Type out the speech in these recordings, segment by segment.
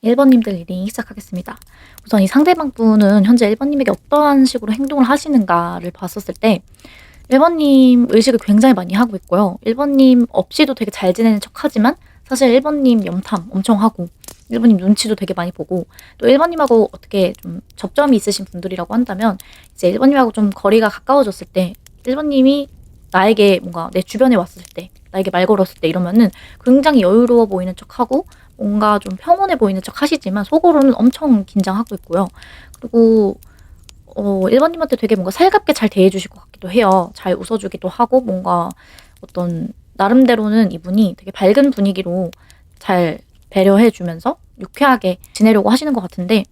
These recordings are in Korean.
1번님들 리딩 시작하겠습니다. 우선 이 상대방 분은 현재 1번님에게 어떠한 식으로 행동을 하시는가를 봤었을 때 1번님 의식을 굉장히 많이 하고 있고요. 1번님 없이도 되게 잘 지내는 척하지만 사실 1번님 염탐 엄청 하고 1번님 눈치도 되게 많이 보고 또 1번님하고 어떻게 좀 접점이 있으신 분들이라고 한다면 이제 1번님하고 좀 거리가 가까워졌을 때 1번님이 나에게 뭔가 내 주변에 왔을 때 나에게 말 걸었을 때 이러면은 굉장히 여유로워 보이는 척하고 뭔가 좀 평온해 보이는 척 하시지만 속으로는 엄청 긴장하고 있고요. 그리고 1번님한테 되게 뭔가 살갑게 잘 대해주실 것 같기도 해요. 잘 웃어주기도 하고 뭔가 어떤 나름대로는 이분이 되게 밝은 분위기로 잘 배려해주면서 유쾌하게 지내려고 하시는 것 같은데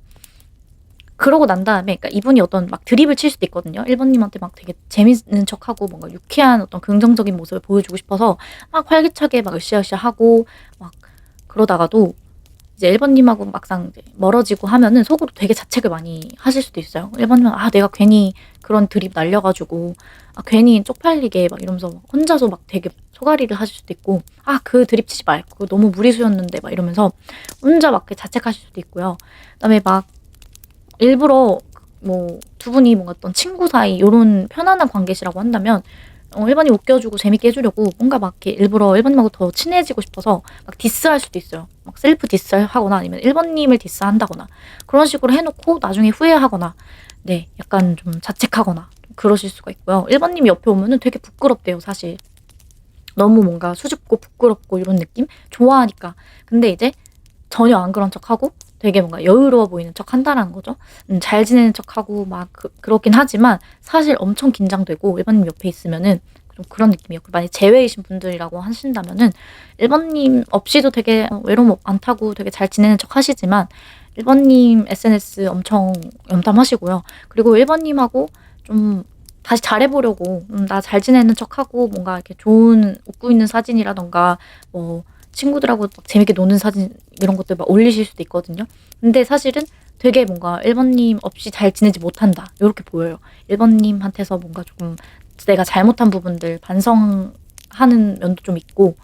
그러고 난 다음에 그러니까 이분이 어떤 막 드립을 칠 수도 있거든요. 1번님한테 막 되게 재밌는 척하고 뭔가 유쾌한 어떤 긍정적인 모습을 보여주고 싶어서 막 활기차게 막 으쌰으쌰하고 막 그러다가도 이제 1번님하고 막상 이제 멀어지고 하면은 속으로 되게 자책을 많이 하실 수도 있어요. 1번님은 내가 괜히 그런 드립 날려가지고 괜히 쪽팔리게 막 이러면서 막 혼자서 막 되게 소가리를 하실 수도 있고 그 드립 치지 말고 그거 너무 무리수였는데 막 이러면서 혼자 막 자책하실 수도 있고요. 그다음에 막 일부러 뭐 두 분이 뭔가 어떤 친구 사이 요런 편안한 관계시라고 한다면 1번이 웃겨주고 재밌게 해주려고 뭔가 막 이렇게 일부러 1번님하고 더 친해지고 싶어서 막 디스할 수도 있어요. 막 셀프 디스하거나 아니면 1번님을 디스한다거나 그런 식으로 해놓고 나중에 후회하거나 네 약간 좀 자책하거나 그러실 수가 있고요. 1번님이 옆에 오면은 되게 부끄럽대요 사실. 너무 뭔가 수줍고 부끄럽고 이런 느낌? 좋아하니까. 근데 이제 전혀 안 그런 척하고 되게 뭔가 여유로워 보이는 척 한다라는 거죠. 잘 지내는 척하고 막 그렇긴 하지만 사실 엄청 긴장되고 1번님 옆에 있으면은 좀 그런 느낌이에요. 만약 제외이신 분들이라고 하신다면은 1번님 없이도 되게 외로움 안 타고 되게 잘 지내는 척 하시지만 1번님 SNS 엄청 염탐하시고요. 그리고 1번님하고 좀 다시 잘해보려고 나 잘 지내는 척하고 뭔가 이렇게 좋은 웃고 있는 사진이라던가 뭐 친구들하고 막 재밌게 노는 사진 이런 것들 막 올리실 수도 있거든요. 근데 사실은 되게 뭔가 1번님 없이 잘 지내지 못한다 요렇게 보여요. 1번님한테서 뭔가 조금 내가 잘못한 부분들 반성하는 면도 좀 있고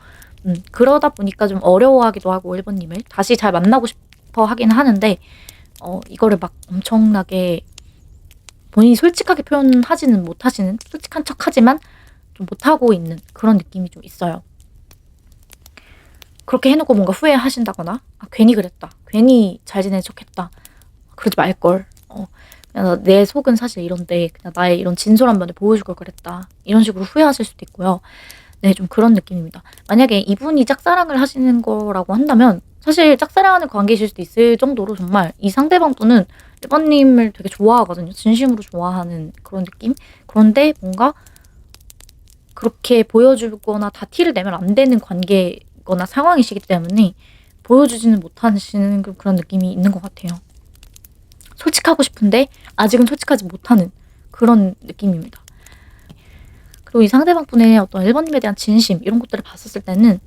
그러다 보니까 좀 어려워하기도 하고 1번님을 다시 잘 만나고 싶어 하긴 하는데 이거를 막 엄청나게 본인이 솔직하게 표현하지는 못하시는 솔직한 척하지만 좀 못하고 있는 그런 느낌이 좀 있어요. 그렇게 해놓고 뭔가 후회하신다거나 괜히 그랬다. 괜히 잘 지내는 척했다. 그러지 말걸. 그냥 내 속은 사실 이런데 그냥 나의 이런 진솔한 면을 보여줄 걸 그랬다. 이런 식으로 후회하실 수도 있고요. 네, 좀 그런 느낌입니다. 만약에 이분이 짝사랑을 하시는 거라고 한다면 사실 짝사랑하는 관계이실 수도 있을 정도로 정말 이 상대방 분은 1번님을 되게 좋아하거든요. 진심으로 좋아하는 그런 느낌? 그런데 뭔가 그렇게 보여주거나 다 티를 내면 안 되는 관계거나 상황이시기 때문에 보여주지는 못하시는 그런 느낌이 있는 것 같아요. 솔직하고 싶은데 아직은 솔직하지 못하는 그런 느낌입니다. 그리고 이 상대방 분의 어떤 1번님에 대한 진심 이런 것들을 봤었을 때는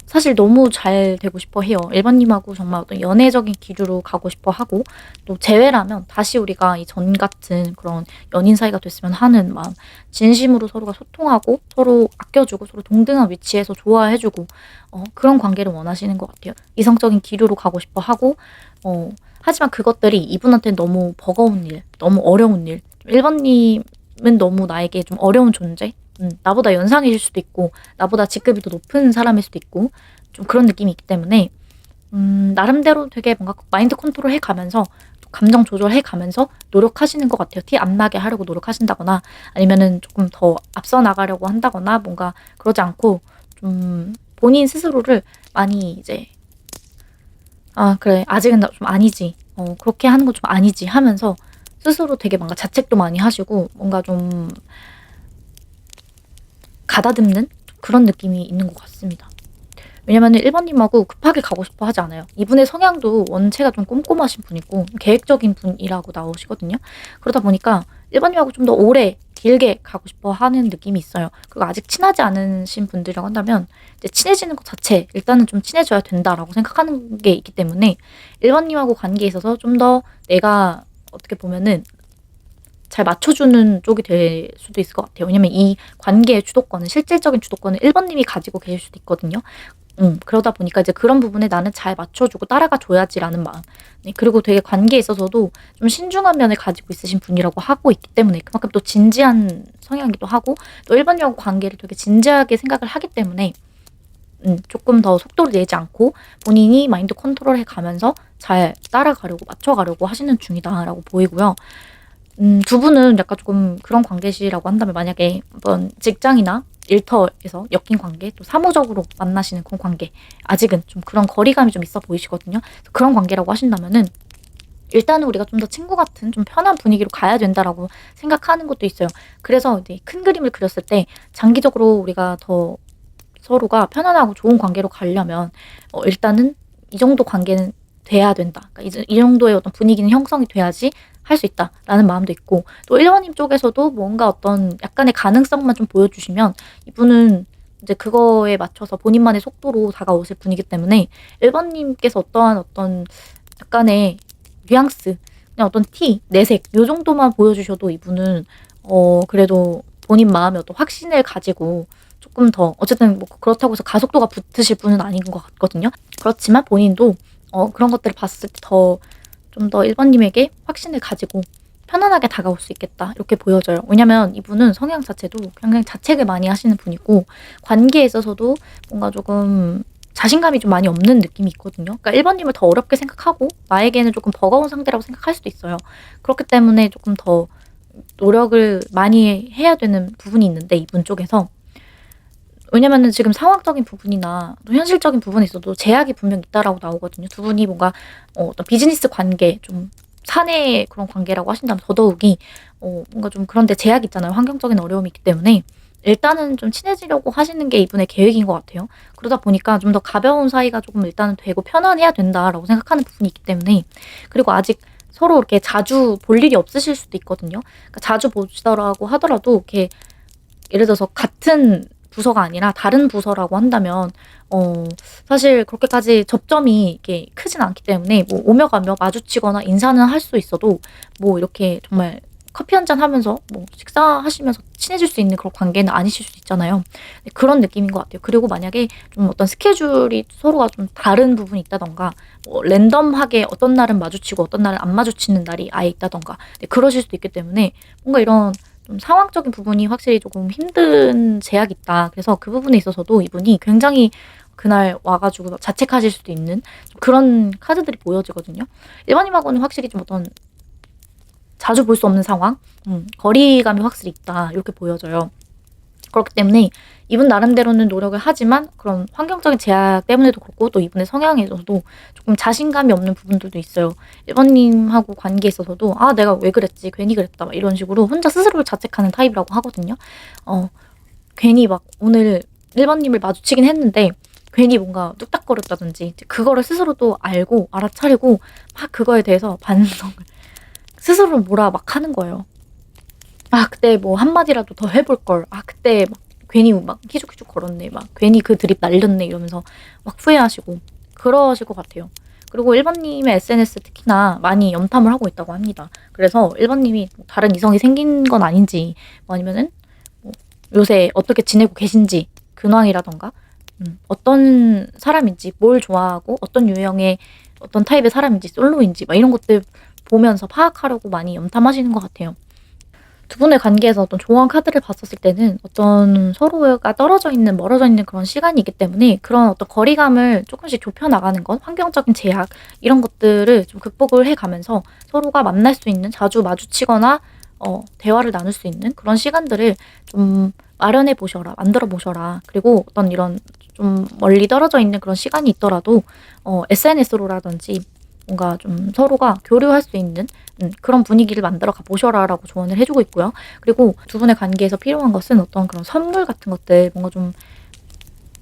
사실 너무 잘 되고 싶어 해요. 1번님하고 정말 어떤 연애적인 기류로 가고 싶어 하고 또 재회라면 다시 우리가 이 전 같은 그런 연인 사이가 됐으면 하는 마음, 진심으로 서로가 소통하고 서로 아껴주고 서로 동등한 위치에서 좋아해주고 그런 관계를 원하시는 것 같아요. 이성적인 기류로 가고 싶어 하고 하지만 그것들이 이분한테는 너무 버거운 일, 너무 어려운 일 1번님은 너무 나에게 좀 어려운 존재? 나보다 연상이실 수도 있고 나보다 직급이 더 높은 사람일 수도 있고 좀 그런 느낌이 있기 때문에 나름대로 되게 뭔가 마인드 컨트롤 해가면서 감정 조절해 가면서 노력하시는 것 같아요. 티 안 나게 하려고 노력하신다거나 아니면은 조금 더 앞서 나가려고 한다거나 뭔가 그러지 않고 좀 본인 스스로를 많이 이제 그래 아직은 나 좀 아니지. 그렇게 하는 건 좀 아니지 하면서 스스로 되게 뭔가 자책도 많이 하시고 뭔가 좀 가다듬는 그런 느낌이 있는 것 같습니다. 왜냐면은 1번님하고 급하게 가고 싶어 하지 않아요. 이분의 성향도 원체가 좀 꼼꼼하신 분이고 계획적인 분이라고 나오시거든요. 그러다 보니까 1번님하고 좀 더 오래 길게 가고 싶어 하는 느낌이 있어요. 그리고 아직 친하지 않으신 분들이라고 한다면 이제 친해지는 것 자체 일단은 좀 친해져야 된다라고 생각하는 게 있기 때문에 1번님하고 관계에 있어서 좀 더 내가 어떻게 보면은 잘 맞춰주는 쪽이 될 수도 있을 것 같아요. 왜냐면 이 관계의 주도권은 실질적인 주도권은 1번님이 가지고 계실 수도 있거든요. 그러다 보니까 이제 그런 부분에 나는 잘 맞춰주고 따라가 줘야지라는 마음. 네, 그리고 되게 관계에 있어서도 좀 신중한 면을 가지고 있으신 분이라고 하고 있기 때문에 그만큼 또 진지한 성향이기도 하고 또 1 번님하고 관계를 되게 진지하게 생각을 하기 때문에 조금 더 속도를 내지 않고 본인이 마인드 컨트롤해 가면서 잘 따라가려고 맞춰가려고 하시는 중이다라고 보이고요. 두 분은 약간 조금 그런 관계시라고 한다면 만약에 어떤 직장이나 일터에서 엮인 관계 또 사무적으로 만나시는 그런 관계 아직은 좀 그런 거리감이 좀 있어 보이시거든요. 그런 관계라고 하신다면은 일단은 우리가 좀 더 친구 같은 좀 편한 분위기로 가야 된다라고 생각하는 것도 있어요. 그래서 이제 큰 그림을 그렸을 때 장기적으로 우리가 더 서로가 편안하고 좋은 관계로 가려면 일단은 '이 정도 관계는 돼야 된다. 그러니까 이제 이 정도의 어떤 분위기는 형성이 돼야지 할 수 있다.'라는 마음도 있고 또 1 번님 쪽에서도 뭔가 어떤 약간의 가능성만 좀 보여주시면 이분은 이제 그거에 맞춰서 본인만의 속도로 다가오실 분이기 때문에 1 번님께서 어떠한 어떤 약간의 뉘앙스 그냥 어떤 티, 내색 요 정도만 보여주셔도 이분은 그래도 본인 마음에 어떤 확신을 가지고 조금 더 어쨌든 뭐 그렇다고 해서 가속도가 붙으실 분은 아닌 것 같거든요. 그렇지만 본인도 그런 것들을 봤을 때 더 좀 더 1 번님에게 확신을 가지고 편안하게 다가올 수 있겠다 이렇게 보여져요. 왜냐면 이분은 성향 자체도 굉장히 자책을 많이 하시는 분이고 관계에 있어서도 뭔가 조금 자신감이 좀 많이 없는 느낌이 있거든요. 그러니까 1 번님을 더 어렵게 생각하고 나에게는 조금 버거운 상대라고 생각할 수도 있어요. 그렇기 때문에 조금 더 노력을 많이 해야 되는 부분이 있는데 이분 쪽에서 왜냐면은 지금 상황적인 부분이나 또 현실적인 부분에 있어도 제약이 분명 있다라고 나오거든요. 두 분이 뭔가 어떤 비즈니스 관계 좀 사내 그런 관계라고 하신다면 더더욱이 뭔가 좀 그런 데 제약이 있잖아요. 환경적인 어려움이 있기 때문에 일단은 좀 친해지려고 하시는 게 이분의 계획인 것 같아요. 그러다 보니까 좀 더 가벼운 사이가 조금 일단은 되고 '편안해야 된다.'라고 생각하는 부분이 있기 때문에 그리고 아직 서로 이렇게 자주 볼 일이 없으실 수도 있거든요. 그러니까 자주 보시더라고 하더라도 이렇게 예를 들어서 같은 부서가 아니라 다른 부서라고 한다면 사실 그렇게까지 접점이 이게 크진 않기 때문에 뭐 오며 가며 마주치거나 인사는 할 수 있어도 뭐 이렇게 정말 커피 한 잔 하면서 뭐 식사하시면서 친해질 수 있는 그런 관계는 아니실 수도 있잖아요. 네, 그런 느낌인 것 같아요. 그리고 만약에 좀 어떤 스케줄이 서로가 좀 다른 부분이 있다든가 뭐 랜덤하게 어떤 날은 마주치고 어떤 날은 안 마주치는 날이 아예 있다든가 네, 그러실 수도 있기 때문에 뭔가 이런 좀 상황적인 부분이 확실히 조금 힘든 제약이 있다. 그래서 그 부분에 있어서도 이분이 굉장히 그날 와 가지고 자책하실 수도 있는 좀 그런 카드들이 보여지거든요. 일반인하고는 확실히 좀 어떤 자주 볼 수 없는 상황, 거리감이 확실히 있다. 이렇게 보여져요. 그렇기 때문에 이분 나름대로는 노력을 하지만 그런 환경적인 제약 때문에도 그렇고 또 이분의 성향에서도 조금 자신감이 없는 부분들도 있어요. 1 번님하고 관계에 있어서도 '아 내가 왜 그랬지. 괜히 그랬다.' 막 이런 식으로 혼자 스스로를 자책하는 타입이라고 하거든요. 어 괜히 막 오늘 1 번님을 마주치긴 했는데 괜히 뭔가 뚝딱거렸다든지 이제 그거를 스스로도 알고 알아차리고 막 그거에 대해서 반성을 스스로를 뭐라 막 하는 거예요. '아 그때 뭐 한마디라도 더 해 볼걸. 아 그때 막 괜히 막 희죽희죽 걸었네. 막 괜히 그 드립 날렸네.' 이러면서 막 후회하시고 그러실 것 같아요. 그리고 1 번님의 SNS 특히나 많이 염탐을 하고 있다고 합니다. 그래서 1 번님이 뭐 다른 이성이 생긴 건 아닌지 뭐 아니면은 뭐 요새 어떻게 지내고 계신지 근황이라든가 어떤 사람인지 뭘 좋아하고 어떤 유형의 어떤 타입의 사람인지 솔로인지 막 이런 것들 보면서 파악하려고 많이 염탐하시는 것 같아요. 두 분의 관계에서 어떤 조언 카드를 봤었을 때는 어떤 서로가 떨어져 있는 멀어져 있는 그런 시간이기 때문에 그런 어떤 거리감을 쪼끔씩 좁혀 나가는 것, 환경적인 제약 이런 것들을 좀 극복을 해 가면서 서로가 만날 수 있는 자주 마주치거나 대화를 나눌 수 있는 그런 시간들을 좀 마련해 보셔라. 만들어 보셔라. 그리고 어떤 이런 좀 멀리 떨어져 있는 그런 시간이 있더라도 SNS로라든지 뭔가 좀 서로가 교류할 수 있는 그런 분위기를 만들어 가 보셔라라고 조언을 해 주고 있고요. 그리고 두 분의 관계에서 필요한 것은 어떤 그런 선물 같은 것들 뭔가 좀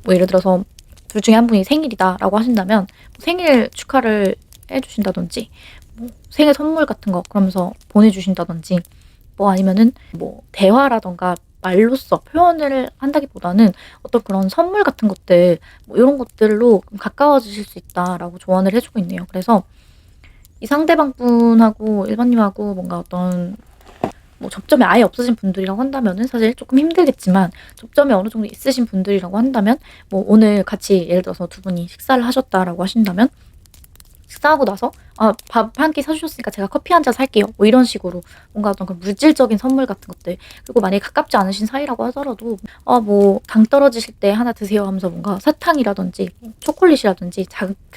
뭐 예를 들어서 둘 중에 한 분이 생일이다라고 하신다면 생일 축하를 해 주신다든지 뭐 생일 선물 같은 거 그러면서 보내 주신다든지 뭐 아니면은 뭐 대화라든가 말로써 표현을 한다기보다는 어떤 그런 선물 같은 것들 뭐 요런 것들로 좀 가까워지실 수 있다라고 조언을 해 주고 있네요. 그래서 이 상대방 분하고 일반님하고 뭔가 어떤 뭐 접점이 아예 없으신 분들이라고 한다면은 사실 조금 힘들겠지만, 접점이 어느 정도 있으신 분들이라고 한다면 뭐 오늘 같이 예를 들어서 두 분이 식사를 하셨다라고 하신다면 식사하고 나서 "아 밥 한 끼 사 주셨으니까 제가 커피 한 잔 살게요." 뭐 이런 식으로 뭔가 어떤 그런 물질적인 선물 같은 것들, 그리고 만약에 가깝지 않으신 사이라고 하더라도 뭐 "당 떨어지실 때 하나 드세요." 하면서 뭔가 사탕이라든지 초콜릿이라든지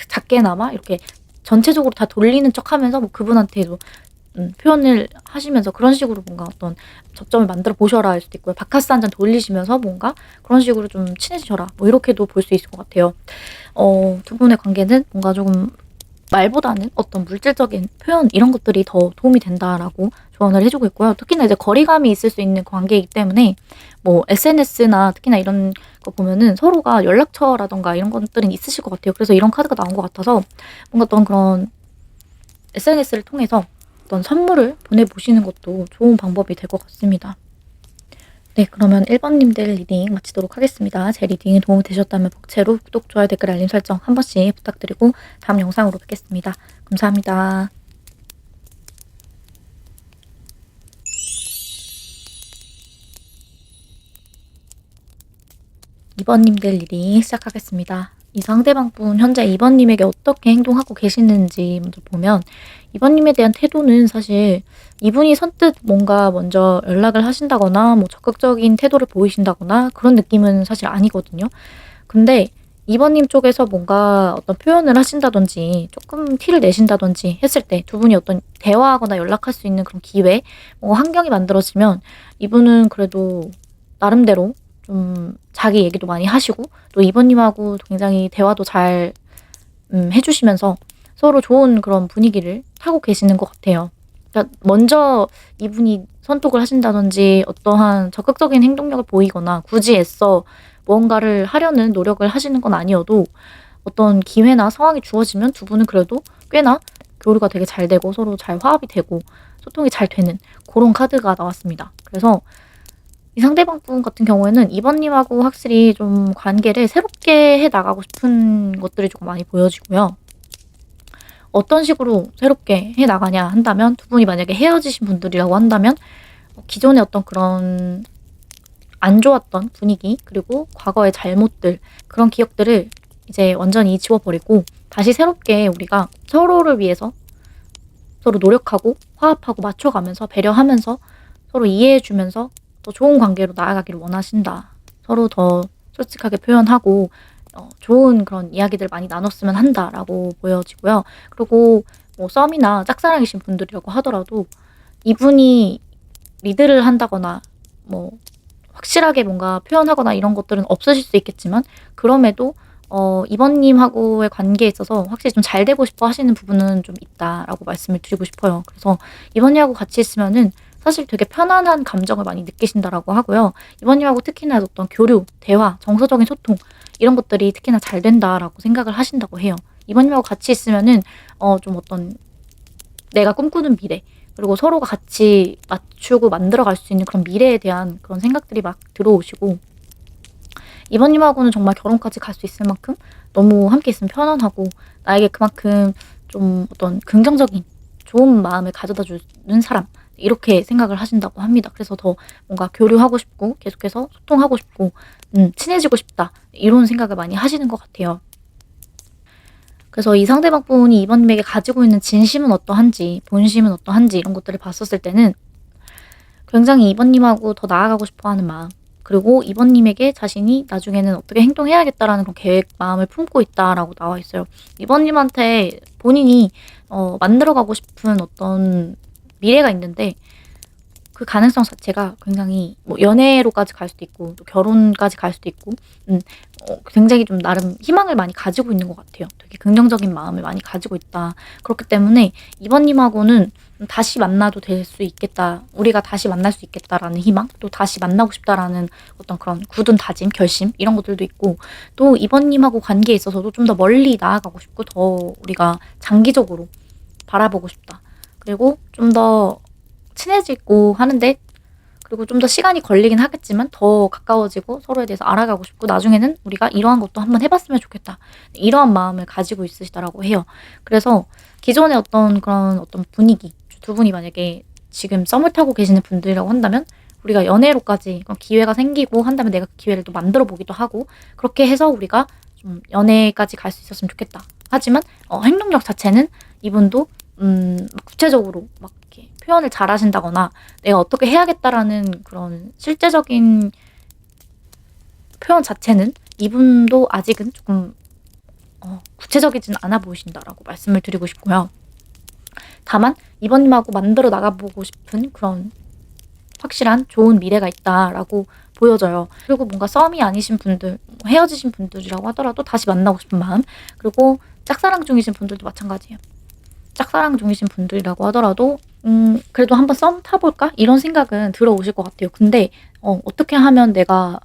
작게나마 이렇게 전체적으로 다 돌리는 척하면서 뭐 그분한테도 표현을 하시면서 그런 식으로 뭔가 어떤 접점을 만들어 보셔라 할 수도 있고요. "바카스 한 잔 돌리시면서 뭔가 그런 식으로 좀 친해지셔라." 뭐 이렇게도 볼 수 있을 것 같아요. 두 분의 관계는 뭔가 조금 말보다는 어떤 물질적인 표현 이런 것들이 더 도움이 된다라고 조언을 해 주고 있고요. 특히나 이제 거리감이 있을 수 있는 관계이기 때문에 뭐 SNS나 특히나 이런 거 보면은 서로가 연락처라든가 이런 것들은 있으실 것 같아요. 그래서 이런 카드가 나온 것 같아서 뭔가 어떤 그런 SNS를 통해서 어떤 선물을 보내 보시는 것도 좋은 방법이 될 것 같습니다. 네, 그러면 1 번님들 리딩 마치도록 하겠습니다. 제 리딩이 도움이 되셨다면 복채로 구독, 좋아요, 댓글, 알림 설정 한 번씩 부탁드리고 다음 영상으로 뵙겠습니다. 감사합니다. 2 번님들 리딩 시작하겠습니다. 이 상대방분 현재 2 번님에게 어떻게 행동하고 계시는지 먼저 보면, 2 번님에 대한 태도는 사실 이분이 선뜻 뭔가 먼저 연락을 하신다거나 뭐 적극적인 태도를 보이신다거나 그런 느낌은 사실 아니거든요. 근데 2 번님 쪽에서 뭔가 어떤 표현을 하신다든지 조금 티를 내신다든지 했을 때 두 분이 어떤 대화하거나 연락할 수 있는 그런 기회, 환경이 만들어지면 이분은 그래도 나름대로 좀 자기 얘기도 많이 하시고 또 2 번님하고 굉장히 대화도 잘 해 주시면서 서로 좋은 그런 분위기를 타고 계시는 것 같아요. 그러니까 먼저 이분이 선톡을 하신다든지 어떠한 적극적인 행동력을 보이거나 굳이 애써 무언가를 하려는 노력을 하시는 건 아니어도 어떤 기회나 상황이 주어지면 두 분은 그래도 꽤나 교류가 되게 잘 되고 서로 잘 화합이 되고 소통이 잘 되는 그런 카드가 나왔습니다. 그래서 이 상대방 분 같은 경우에는 이번님하고 확실히 좀 관계를 새롭게 해 나가고 싶은 것들이 조금 많이 보여지고요. 어떤 식으로 새롭게 해 나가냐 한다면, 두 분이 만약에 헤어지신 분들이라고 한다면 기존의 어떤 그런 안 좋았던 분위기, 그리고 과거의 잘못들, 그런 기억들을 이제 완전히 지워 버리고 다시 새롭게 우리가 서로를 위해서 서로 노력하고 화합하고 맞춰가면서 배려하면서 서로 이해해 주면서 더 좋은 관계로 나아가기를 원하신다. 서로 더 솔직하게 표현하고 좋은 그런 이야기들 많이 나눴으면 한다라고 보여지고요. 그리고 뭐 썸이나 짝사랑이신 분들이라고 하더라도 이분이 리드를 한다거나 뭐 확실하게 뭔가 표현하거나 이런 것들은 없으실 수 있겠지만, 그럼에도 이번님하고의 관계에 있어서 확실히 좀 잘 되고 싶어 하시는 부분은 좀 있다라고 말씀을 드리고 싶어요. 그래서 이번님하고 같이 있으면은 사실 되게 편안한 감정을 많이 느끼신다라고 하고요. 이번님하고 특히나 어떤 교류, 대화, 정서적인 소통 이런 것들이 특히나 잘 된다라고 생각을 하신다고 해요. 이번님하고 같이 있으면은 좀 어떤 내가 꿈꾸는 미래, 그리고 서로가 같이 맞추고 만들어갈 수 있는 그런 미래에 대한 그런 생각들이 막 들어오시고, 이번님하고는 정말 결혼까지 갈 수 있을 만큼 너무 함께 있으면 편안하고 나에게 그만큼 좀 어떤 긍정적인 좋은 마음을 가져다 주는 사람, 이렇게 생각을 하신다고 합니다. 그래서 더 뭔가 교류하고 싶고 계속해서 소통하고 싶고 친해지고 싶다, 이런 생각을 많이 하시는 것 같아요. 그래서 이 상대방 분이 이번님에게 가지고 있는 진심은 어떠한지, 본심은 어떠한지 이런 것들을 봤었을 때는 굉장히 이번님하고 더 나아가고 싶어 하는 마음, 그리고 이번님에게 자신이 나중에는 어떻게 행동해야겠다라는 그런 계획, 마음을 품고 있다라고 나와 있어요. 이번님한테 본인이 만들어가고 싶은 어떤 미래가 있는데, 그 가능성 자체가 굉장히 뭐 연애로까지 갈 수도 있고 또 결혼까지 갈 수도 있고 음 굉장히 좀 나름 희망을 많이 가지고 있는 것 같아요. 되게 긍정적인 마음을 많이 가지고 있다. 그렇기 때문에 이번님하고는 다시 만나도 될 수 있겠다. 우리가 다시 만날 수 있겠다라는 희망, 또 다시 만나고 싶다라는 어떤 그런 굳은 다짐, 결심 이런 것들도 있고, 또 이번님하고 관계에 있어서도 좀 더 멀리 나아가고 싶고 더 우리가 장기적으로 바라보고 싶다. 그리고 좀 더 친해지고 하는데, 그리고 좀 더 시간이 걸리긴 하겠지만 더 가까워지고 서로에 대해서 알아가고 싶고 나중에는 우리가 이러한 것도 한번 해 봤으면 좋겠다. 이러한 마음을 가지고 있으시다라고 해요. 그래서 기존의 어떤 그런 어떤 분위기, 두 분이 만약에 지금 썸을 타고 계시는 분들이라고 한다면 우리가 연애로까지 기회가 생기고 한다면 내가 그 기회를 또 만들어 보기도 하고 그렇게 해서 우리가 좀 연애까지 갈 수 있었으면 좋겠다. 하지만 행동력 자체는 이분도 막 구체적으로 막 이렇게 표현을 잘 하신다거나 내가 어떻게 해야겠다라는 그런 실제적인 표현 자체는 이분도 아직은 조금 구체적이진 않아 보이신다라고 말씀을 드리고 싶고요. 다만 이번님하고 만들어 나가보고 싶은 그런 확실한 좋은 미래가 있다라고 보여져요. 그리고 뭔가 썸이 아니신 분들, 헤어지신 분들이라고 하더라도 다시 만나고 싶은 마음, 그리고 짝사랑 중이신 분들도 마찬가지예요. 짝사랑 중이신 분들이라고 하더라도 그래도 한번 썸 타볼까? 이런 생각은 들어오실 것 같아요. 근데 어떻게 하면 내가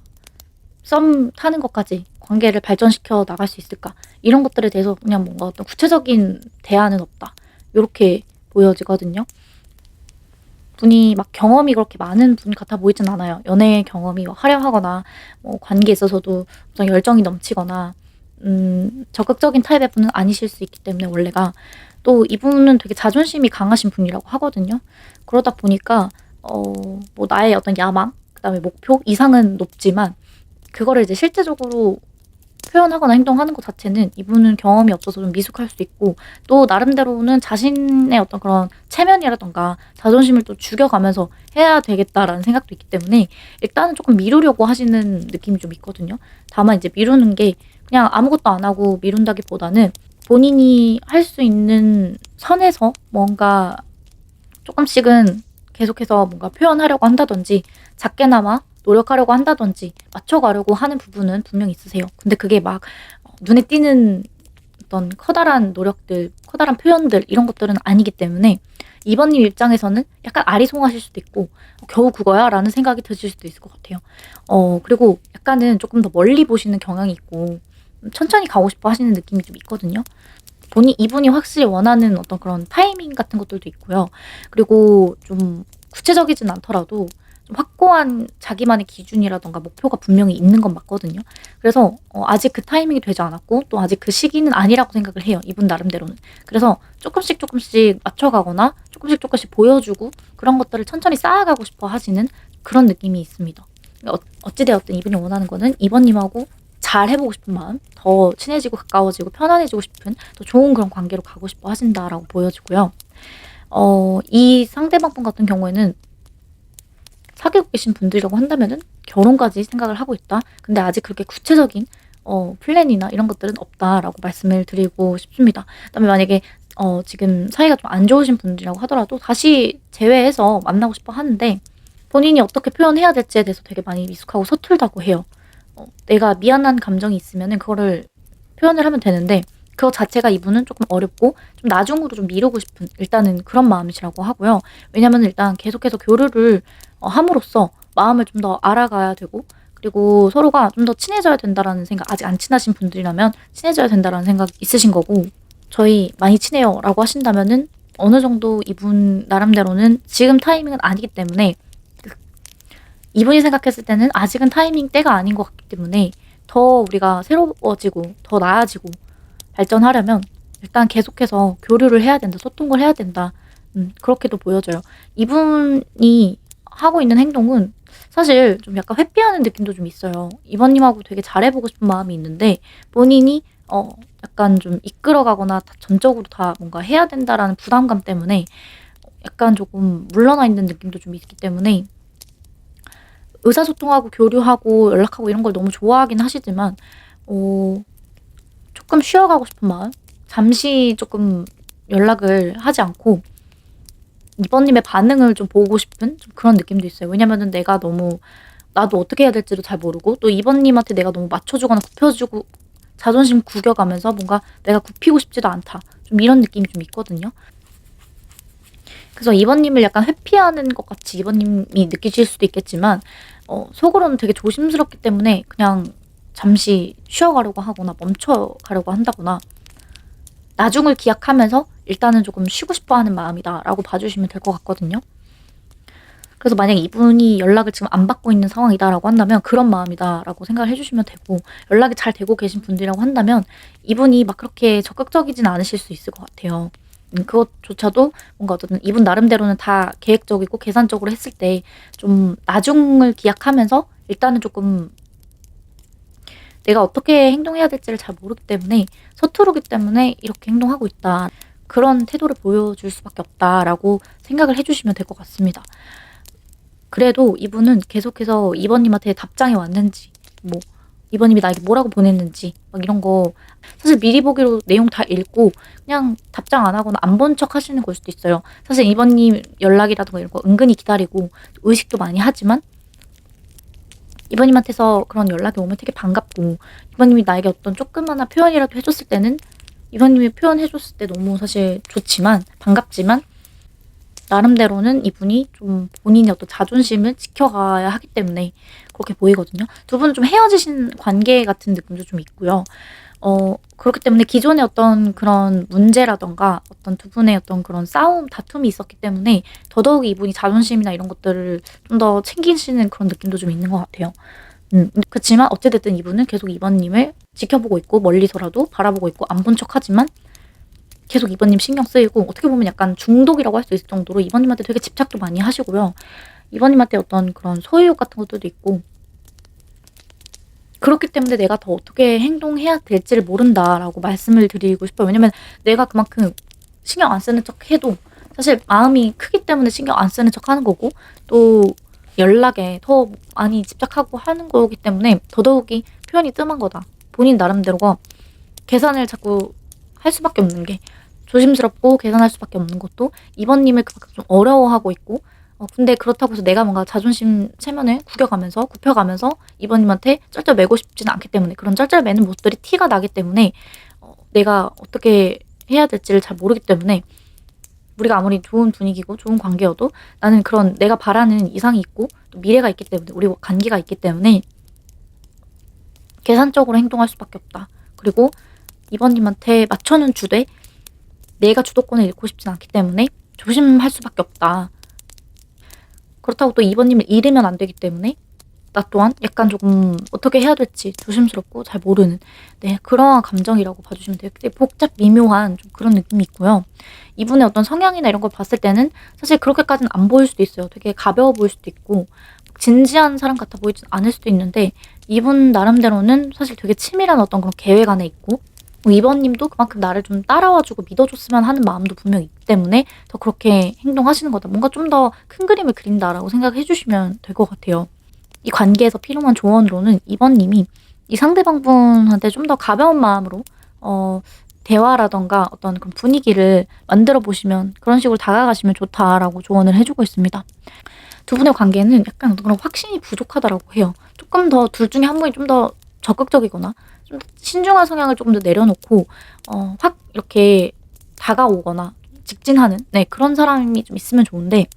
썸 타는 것까지 관계를 발전시켜 나갈 수 있을까? 이런 것들에 대해서 그냥 뭔가 어떤 구체적인 대안은 없다. 요렇게 보여지거든요. 분이 막 경험이 그렇게 많은 분 같아 보이진 않아요. 연애 경험이 화려하거나 관계에 있어서도 엄청 열정이 넘치거나 적극적인 타입의 분은 아니실 수 있기 때문에 원래가 또 이분은 되게 자존심이 강하신 분이라고 하거든요. 그러다 보니까 뭐 나의 어떤 야망, 그다음에 목표 이상은 높지만 그거를 이제 실제적으로 표현하거나 행동하는 것 자체는 이분은 경험이 없어서 좀 미숙할 수 있고 또 나름대로는 자신의 어떤 그런 체면이라든가 자존심을 또 죽여가면서 해야 되겠다라는 생각도 있기 때문에 일단은 조금 미루려고 하시는 느낌이 좀 있거든요. 다만 이제 미루는 게 그냥 아무것도 안 하고 미룬다기보다는 본인이 할 수 있는 선에서 뭔가 조금씩은 계속해서 뭔가 표현하려고 한다든지 작게나마 노력하려고 한다든지 맞춰가려고 하는 부분은 분명히 있으세요. 근데 그게 막 눈에 띄는 어떤 커다란 노력들, 커다란 표현들 이런 것들은 아니기 때문에 이번님 입장에서는 약간 아리송하실 수도 있고 겨우 그거야? 라는 생각이 드실 수도 있을 것 같아요. 그리고 약간은 조금 더 멀리 보시는 경향이 있고 천천히 가고 싶어 하시는 느낌이 좀 있거든요. 이분이 확실히 원하는 어떤 그런 타이밍 같은 것들도 있고요. 그리고 좀 구체적이진 않더라도 좀 확고한 자기만의 기준이라든가 목표가 분명히 있는 건 맞거든요. 그래서 아직 그 타이밍이 되지 않았고 또 아직 그 시기는 아니라고 생각을 해요. 이분 나름대로는. 그래서 조금씩 조금씩 맞춰가거나 조금씩 보여주고 그런 것들을 천천히 쌓아가고 싶어 하시는 그런 느낌이 있습니다. 어찌되었든 이분이 원하는 거는 이번님하고 잘 해보고 싶은 마음, 더 친해지고 가까워지고 편안해지고 싶은 더 좋은 그런 관계로 가고 싶어 하신다라고 보여지고요. 이 상대방분 같은 경우에는 사귀고 계신 분들이라고 한다면은 결혼까지 생각을 하고 있다. 근데 아직 그렇게 구체적인 플랜이나 이런 것들은 없다라고 말씀을 드리고 싶습니다. 그다음에 만약에 지금 사이가 좀 안 좋으신 분들이라고 하더라도 다시 재회해서 만나고 싶어 하는데 본인이 어떻게 표현해야 될지에 대해서 되게 많이 미숙하고 서툴다고 해요. 내가 미안한 감정이 있으면은 그거를 표현을 하면 되는데 그거 자체가 이분은 조금 어렵고 좀 나중으로 좀 미루고 싶은 일단은 그런 마음이시라고 하고요. 왜냐면은 일단 계속해서 교류를 함으로써 마음을 좀 더 알아가야 되고 그리고 서로가 좀 더 친해져야 된다라는 생각 아직 안 친하신 분들이라면 친해져야 된다라는 생각이 있으신 거고 저희 많이 친해요라고 하신다면은 어느 정도 이분 나름대로는 지금 타이밍은 아니기 때문에 이분이 생각했을 때는 아직은 타이밍 때가 아닌 것 같기 때문에 더 우리가 새로워지고 더 나아지고 발전하려면 일단 계속해서 교류를 해야 된다. 소통을 해야 된다. 그렇게도 보여져요. 이분이 하고 있는 행동은 사실 좀 약간 회피하는 느낌도 좀 있어요. 이번님하고 되게 잘해보고 싶은 마음이 있는데 본인이 약간 좀 이끌어가거나 전적으로 다 뭔가 해야 된다라는 부담감 때문에 약간 조금 물러나 있는 느낌도 좀 있기 때문에 의사소통하고 교류하고 연락하고 이런 걸 너무 좋아하긴 하시지만 조금 쉬어가고 싶은 마음? 잠시 조금 연락을 하지 않고 이번님의 반응을 좀 보고 싶은 좀 그런 느낌도 있어요. 왜냐면은 내가 너무 나도 어떻게 해야 될지도 잘 모르고 또 이번님한테 내가 너무 맞춰주거나 굽혀주고 자존심 구겨가면서 뭔가 내가 굽히고 싶지도 않다. 좀 이런 느낌이 좀 있거든요. 그래서 이번님을 약간 회피하는 것 같이 이번님이 느끼실 수도 있겠지만 속으로는 되게 조심스럽기 때문에 그냥 잠시 쉬어가려고 하거나 멈춰가려고 한다거나 나중을 기약하면서 일단은 조금 쉬고 싶어하는 마음이다라고 봐주시면 될 것 같거든요. 그래서 만약에 이분이 연락을 지금 안 받고 있는 상황이다라고 한다면 그런 마음이다라고 생각을 해주시면 되고 연락이 잘 되고 계신 분들이라고 한다면 이분이 막 그렇게 적극적이진 않으실 수 있을 것 같아요. 그것조차도 뭔가 어쨌든 이분 나름대로는 다 계획적이고 계산적으로 했을 때 좀 나중을 기약하면서 일단은 조금 내가 어떻게 행동해야 될지를 잘 모르기 때문에 서투르기 때문에 이렇게 행동하고 있다. 그런 태도를 보여줄 수밖에 없다라고 생각을 해 주시면 될 것 같습니다. 그래도 이분은 계속해서 이번님한테 답장이 왔는지 뭐 이번님이 나에게 뭐라고 보냈는지 막 이런 거 사실 미리 보기로 내용 다 읽고 그냥 답장 안 하거나 안 본 척 하시는 걸 수도 있어요. 사실 이번님 연락이라든가 이런 거 은근히 기다리고 의식도 많이 하지만 이번님한테서 그런 연락이 오면 되게 반갑고 이번님이 나에게 어떤 조그마한 표현이라도 해 줬을 때는 이번님이 표현해 줬을 때 너무 사실 좋지만 반갑지만 나름대로는 이분이 좀 본인의 어떤 자존심을 지켜가야 하기 때문에 그렇게 보이거든요. 두 분은 좀 헤어지신 관계 같은 느낌도 좀 있고요. 그렇기 때문에 기존의 어떤 그런 문제라든가 어떤 두 분의 어떤 그런 싸움, 다툼이 있었기 때문에 더더욱 이분이 자존심이나 이런 것들을 좀 더 챙기시는 그런 느낌도 좀 있는 것 같아요. 그치만 어찌됐든 이분은 계속 이번님을 지켜보고 있고 멀리서라도 바라보고 있고 안 본 척하지만 계속 이번님 신경 쓰이고 어떻게 보면 약간 중독이라고 할 수 있을 정도로 이번님한테 되게 집착도 많이 하시고요. 이번님한테 어떤 그런 소유욕 같은 것들도 있고 그렇기 때문에 내가 더 어떻게 행동해야 될지를 모른다라고 말씀을 드리고 싶어요. 왜냐면 내가 그만큼 신경 안 쓰는 척 해도 사실 마음이 크기 때문에 신경 안 쓰는 척 하는 거고 또 연락에 더 많이 집착하고 하는 거기 때문에 더더욱이 표현이 뜸한 거다. 본인 나름대로가 계산을 자꾸 할 수밖에 없는 게 조심스럽고 계산할 수밖에 없는 것도 이번님을 그만큼 좀 어려워하고 있고 근데 그렇다고 해서 내가 뭔가 자존심 체면을 구겨가면서 굽혀가면서 이번님한테 쩔쩔매고 싶지는 않기 때문에 그런 쩔쩔매는 모습들이 티가 나기 때문에 내가 어떻게 해야 될지를 잘 모르기 때문에 우리가 아무리 좋은 분위기고 좋은 관계여도 나는 그런 내가 바라는 이상이 있고 또 미래가 있기 때문에 우리 관계가 있기 때문에 계산적으로 행동할 수밖에 없다. 그리고 이번님한테 맞춰는 주되 내가 주도권을 잃고 싶진 않기 때문에 조심할 수밖에 없다. 그렇다고 또 이번님을 잃으면 안 되기 때문에 나 또한 약간 조금 어떻게 해야 될지 조심스럽고 잘 모르는 그러한 감정이라고 봐주시면 돼요. 되게 복잡 미묘한 좀 그런 느낌이 있고요. 이분의 어떤 성향이나 이런 걸 봤을 때는 사실 그렇게까지는 안 보일 수도 있어요. 되게 가벼워 보일 수도 있고 진지한 사람 같아 보이진 않을 수도 있는데 이분 나름대로는 사실 되게 치밀한 어떤 그런 계획 안에 있고 이번님도 그만큼 나를 좀 따라와주고 믿어줬으면 하는 마음도 분명히 있기 때문에 더 그렇게 행동하시는 거다. 뭔가 좀 더 큰 그림을 그린다라고 생각해 주시면 될 것 같아요. 이 관계에서 필요한 조언으로는 이번님이 이 상대방분한테 좀 더 가벼운 마음으로 대화라던가 어떤 그런 분위기를 만들어 보시면 그런 식으로 다가가시면 좋다라고 조언을 해주고 있습니다. 두 분의 관계는 약간 그런 확신이 부족하다라고 해요. 조금 더 둘 중에 한 분이 좀 더 적극적이거나 좀 신중한 성향을 조금 더 내려놓고 확 이렇게 다가오거나 직진하는 그런 사람이 좀 있으면 좋은데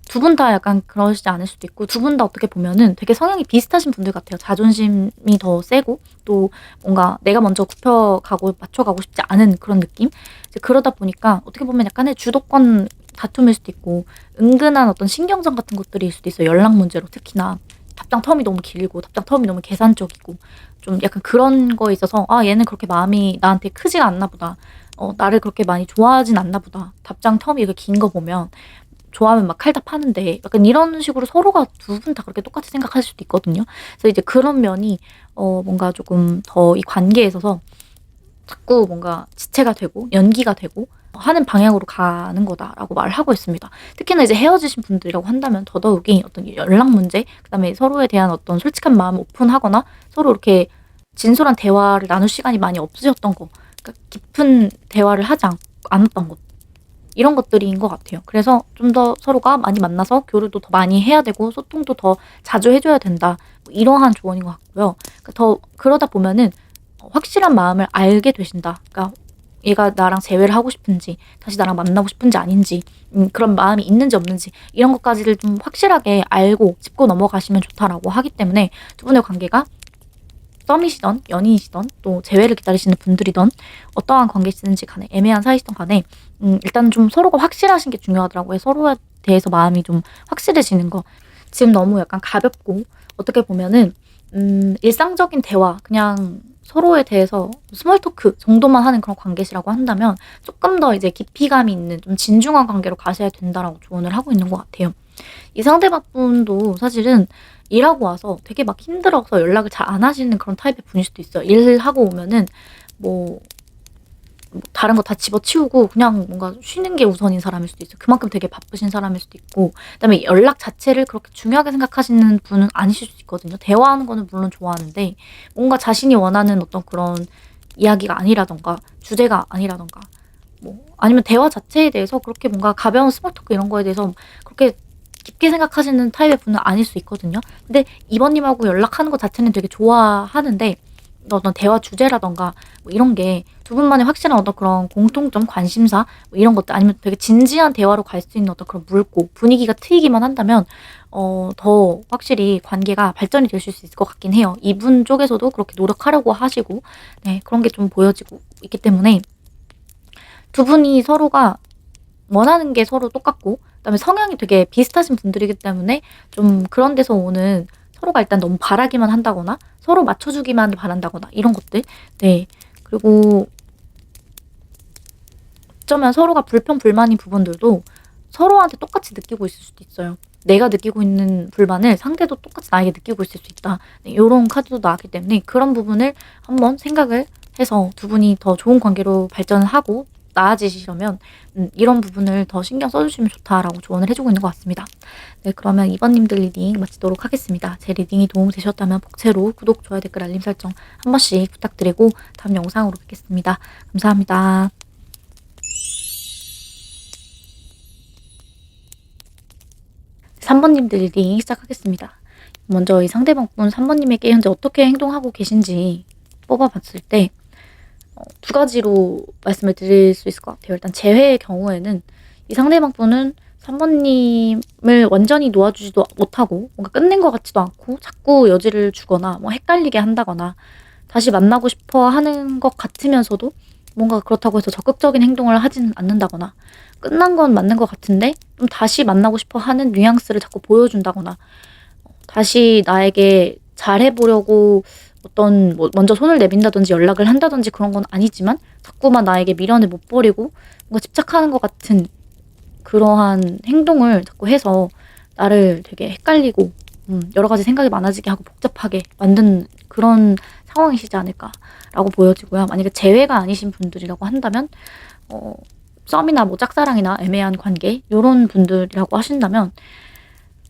두 분 다 약간 그러시지 않을 수도 있고 두 분 다 어떻게 보면은 되게 성향이 비슷하신 분들 같아요. 자존심이 더 세고 또 뭔가 내가 먼저 굽혀가고 맞춰가고 싶지 않은 그런 느낌? 이제 그러다 보니까 어떻게 보면 약간의 주도권 다툼일 수도 있고 은근한 어떤 신경전 같은 것들일 수도 있어요. 연락 문제로 특히나. 답장 텀이 너무 길고 답장 텀이 너무 계산적이고 좀 약간 그런 거에 있어서 '아 얘는 그렇게 마음이 나한테 크지가 않나 보다. 나를 그렇게 많이 좋아하진 않나 보다. 답장 텀이 이렇게 긴 거 보면 좋아하면 막 칼답하는데.' 약간 이런 식으로 서로가 두 분 다 그렇게 똑같이 생각하실 수도 있거든요. 그래서 이제 그런 면이 뭔가 조금 더 이 관계에 있어서 자꾸 뭔가 지체가 되고 연기가 되고 하는 방향으로 가는 거다라고 말을 하고 있습니다. 특히나 이제 헤어지신 분들이라고 한다면 더더욱이 어떤 연락 문제, 그다음에 서로에 대한 어떤 솔직한 마음을 오픈하거나 서로 이렇게 진솔한 대화를 나눌 시간이 많이 없으셨던 거, 그러니까 깊은 대화를 하지 않았던 것, 이런 것들인 것 같아요. 그래서 좀 더 서로가 많이 만나서 교류도 더 많이 해야 되고 소통도 더 자주 해줘야 된다. 뭐 이러한 조언인 것 같고요. 그러니까 더 그러다 보면은 확실한 마음을 알게 되신다. 그러니까 얘가 나랑 재회를 하고 싶은지 다시 나랑 만나고 싶은지 아닌지 그런 마음이 있는지 없는지 이런 것까지를 좀 확실하게 알고 짚고 넘어가시면 좋다라고 하기 때문에 두 분의 관계가 썸이시던 연인이시던 또 재회를 기다리시는 분들이던 어떠한 관계시든지 간에 애매한 사이시던 간에 일단 좀 서로가 확실하신 게 중요하더라고요. 서로에 대해서 마음이 좀 확실해지는 거. 지금 너무 약간 가볍고 어떻게 보면은 일상적인 대화 그냥 서로에 대해서 스몰 토크 정도만 하는 그런 관계시라고 한다면 조금 더 이제 깊이감이 있는 좀 진중한 관계로 가셔야 된다라고 조언을 하고 있는 것 같아요. 이 상대방분도 사실은 일하고 와서 되게 막 힘들어서 연락을 잘 안 하시는 그런 타입의 분일 수도 있어요. 일하고 오면은 뭐 다른 거 다 집어치우고 그냥 뭔가 쉬는 게 우선인 사람일 수도 있어요. 그만큼 되게 바쁘신 사람일 수도 있고, 그다음에 연락 자체를 그렇게 중요하게 생각하시는 분은 아니실 수도 있거든요. 대화하는 거는 물론 좋아하는데 뭔가 자신이 원하는 어떤 그런 이야기가 아니라든가 주제가 아니라든가 뭐 아니면 대화 자체에 대해서 그렇게 뭔가 가벼운 스몰 토크 이런 거에 대해서 그렇게 깊게 생각하시는 타입의 분은 아닐 수 있거든요. 근데 이번님하고 연락하는 것 자체는 되게 좋아하는데 어떤 대화 주제라든가 뭐 이런 게 두 분만의 확실한 어떤 그런 공통점, 관심사 뭐 이런 것들 아니면 되게 진지한 대화로 갈 수 있는 어떤 그런 물고 분위기가 트이기만 한다면 더 확실히 관계가 발전이 되실 수 있을 것 같긴 해요. 이분 쪽에서도 그렇게 노력하려고 하시고 네 그런 게 좀 보여지고 있기 때문에 두 분이 서로가 원하는 게 서로 똑같고 그다음에 성향이 되게 비슷하신 분들이기 때문에 좀 그런 데서 오는 서로가 일단 너무 바라기만 한다거나 서로 맞춰주기만 바란다거나 이런 것들. 네. 그리고 어쩌면 서로가 불평 불만인 부분들도 서로한테 똑같이 느끼고 있을 수도 있어요. 내가 느끼고 있는 불만을 상대도 똑같이 나에게 느끼고 있을 수 있다. 네, 요런 카드도 나왔기 때문에 그런 부분을 한번 생각을 해서 두 분이 더 좋은 관계로 발전을 하고 나아지시려면 이런 부분을 더 신경 써 주시면 좋다라고 조언을 해 주고 있는 것 같습니다. 네 그러면 이번님들 리딩 마치도록 하겠습니다. 제 리딩이 도움 되셨다면 복채로 구독, 좋아요, 댓글, 알림 설정 한 번씩 부탁드리고 다음 영상으로 뵙겠습니다. 감사합니다. 3번님들 리딩 시작하겠습니다. 먼저 이 상대방분 3번님에게 현재 어떻게 행동하고 계신지 뽑아봤을 때 두 가지로 말씀을 드릴 수 있을 것 같아요. 일단 재회의 경우에는 이 상대방분은 3번님을 완전히 놓아주지도 못하고 뭔가 끝낸 것 같지도 않고 자꾸 여지를 주거나 뭐 헷갈리게 한다거나 다시 만나고 싶어 하는 것 같으면서도 뭔가 그렇다고 해서 적극적인 행동을 하지는 않는다거나 끝난 건 맞는 것 같은데 좀 다시 만나고 싶어 하는 뉘앙스를 자꾸 보여준다거나 다시 나에게 잘해보려고 어떤 뭐 먼저 손을 내민다든지 연락을 한다든지 그런 건 아니지만 자꾸만 나에게 미련을 못 버리고 뭔가 집착하는 것 같은 그러한 행동을 자꾸 해서 나를 되게 헷갈리고 여러 가지 생각이 많아지게 하고 복잡하게 만든 그런 상황이시지 않을까라고 보여지고요. 만약에 재회가 아니신 분들이라고 한다면 썸이나 뭐 짝사랑이나 애매한 관계 요런 분들이라고 하신다면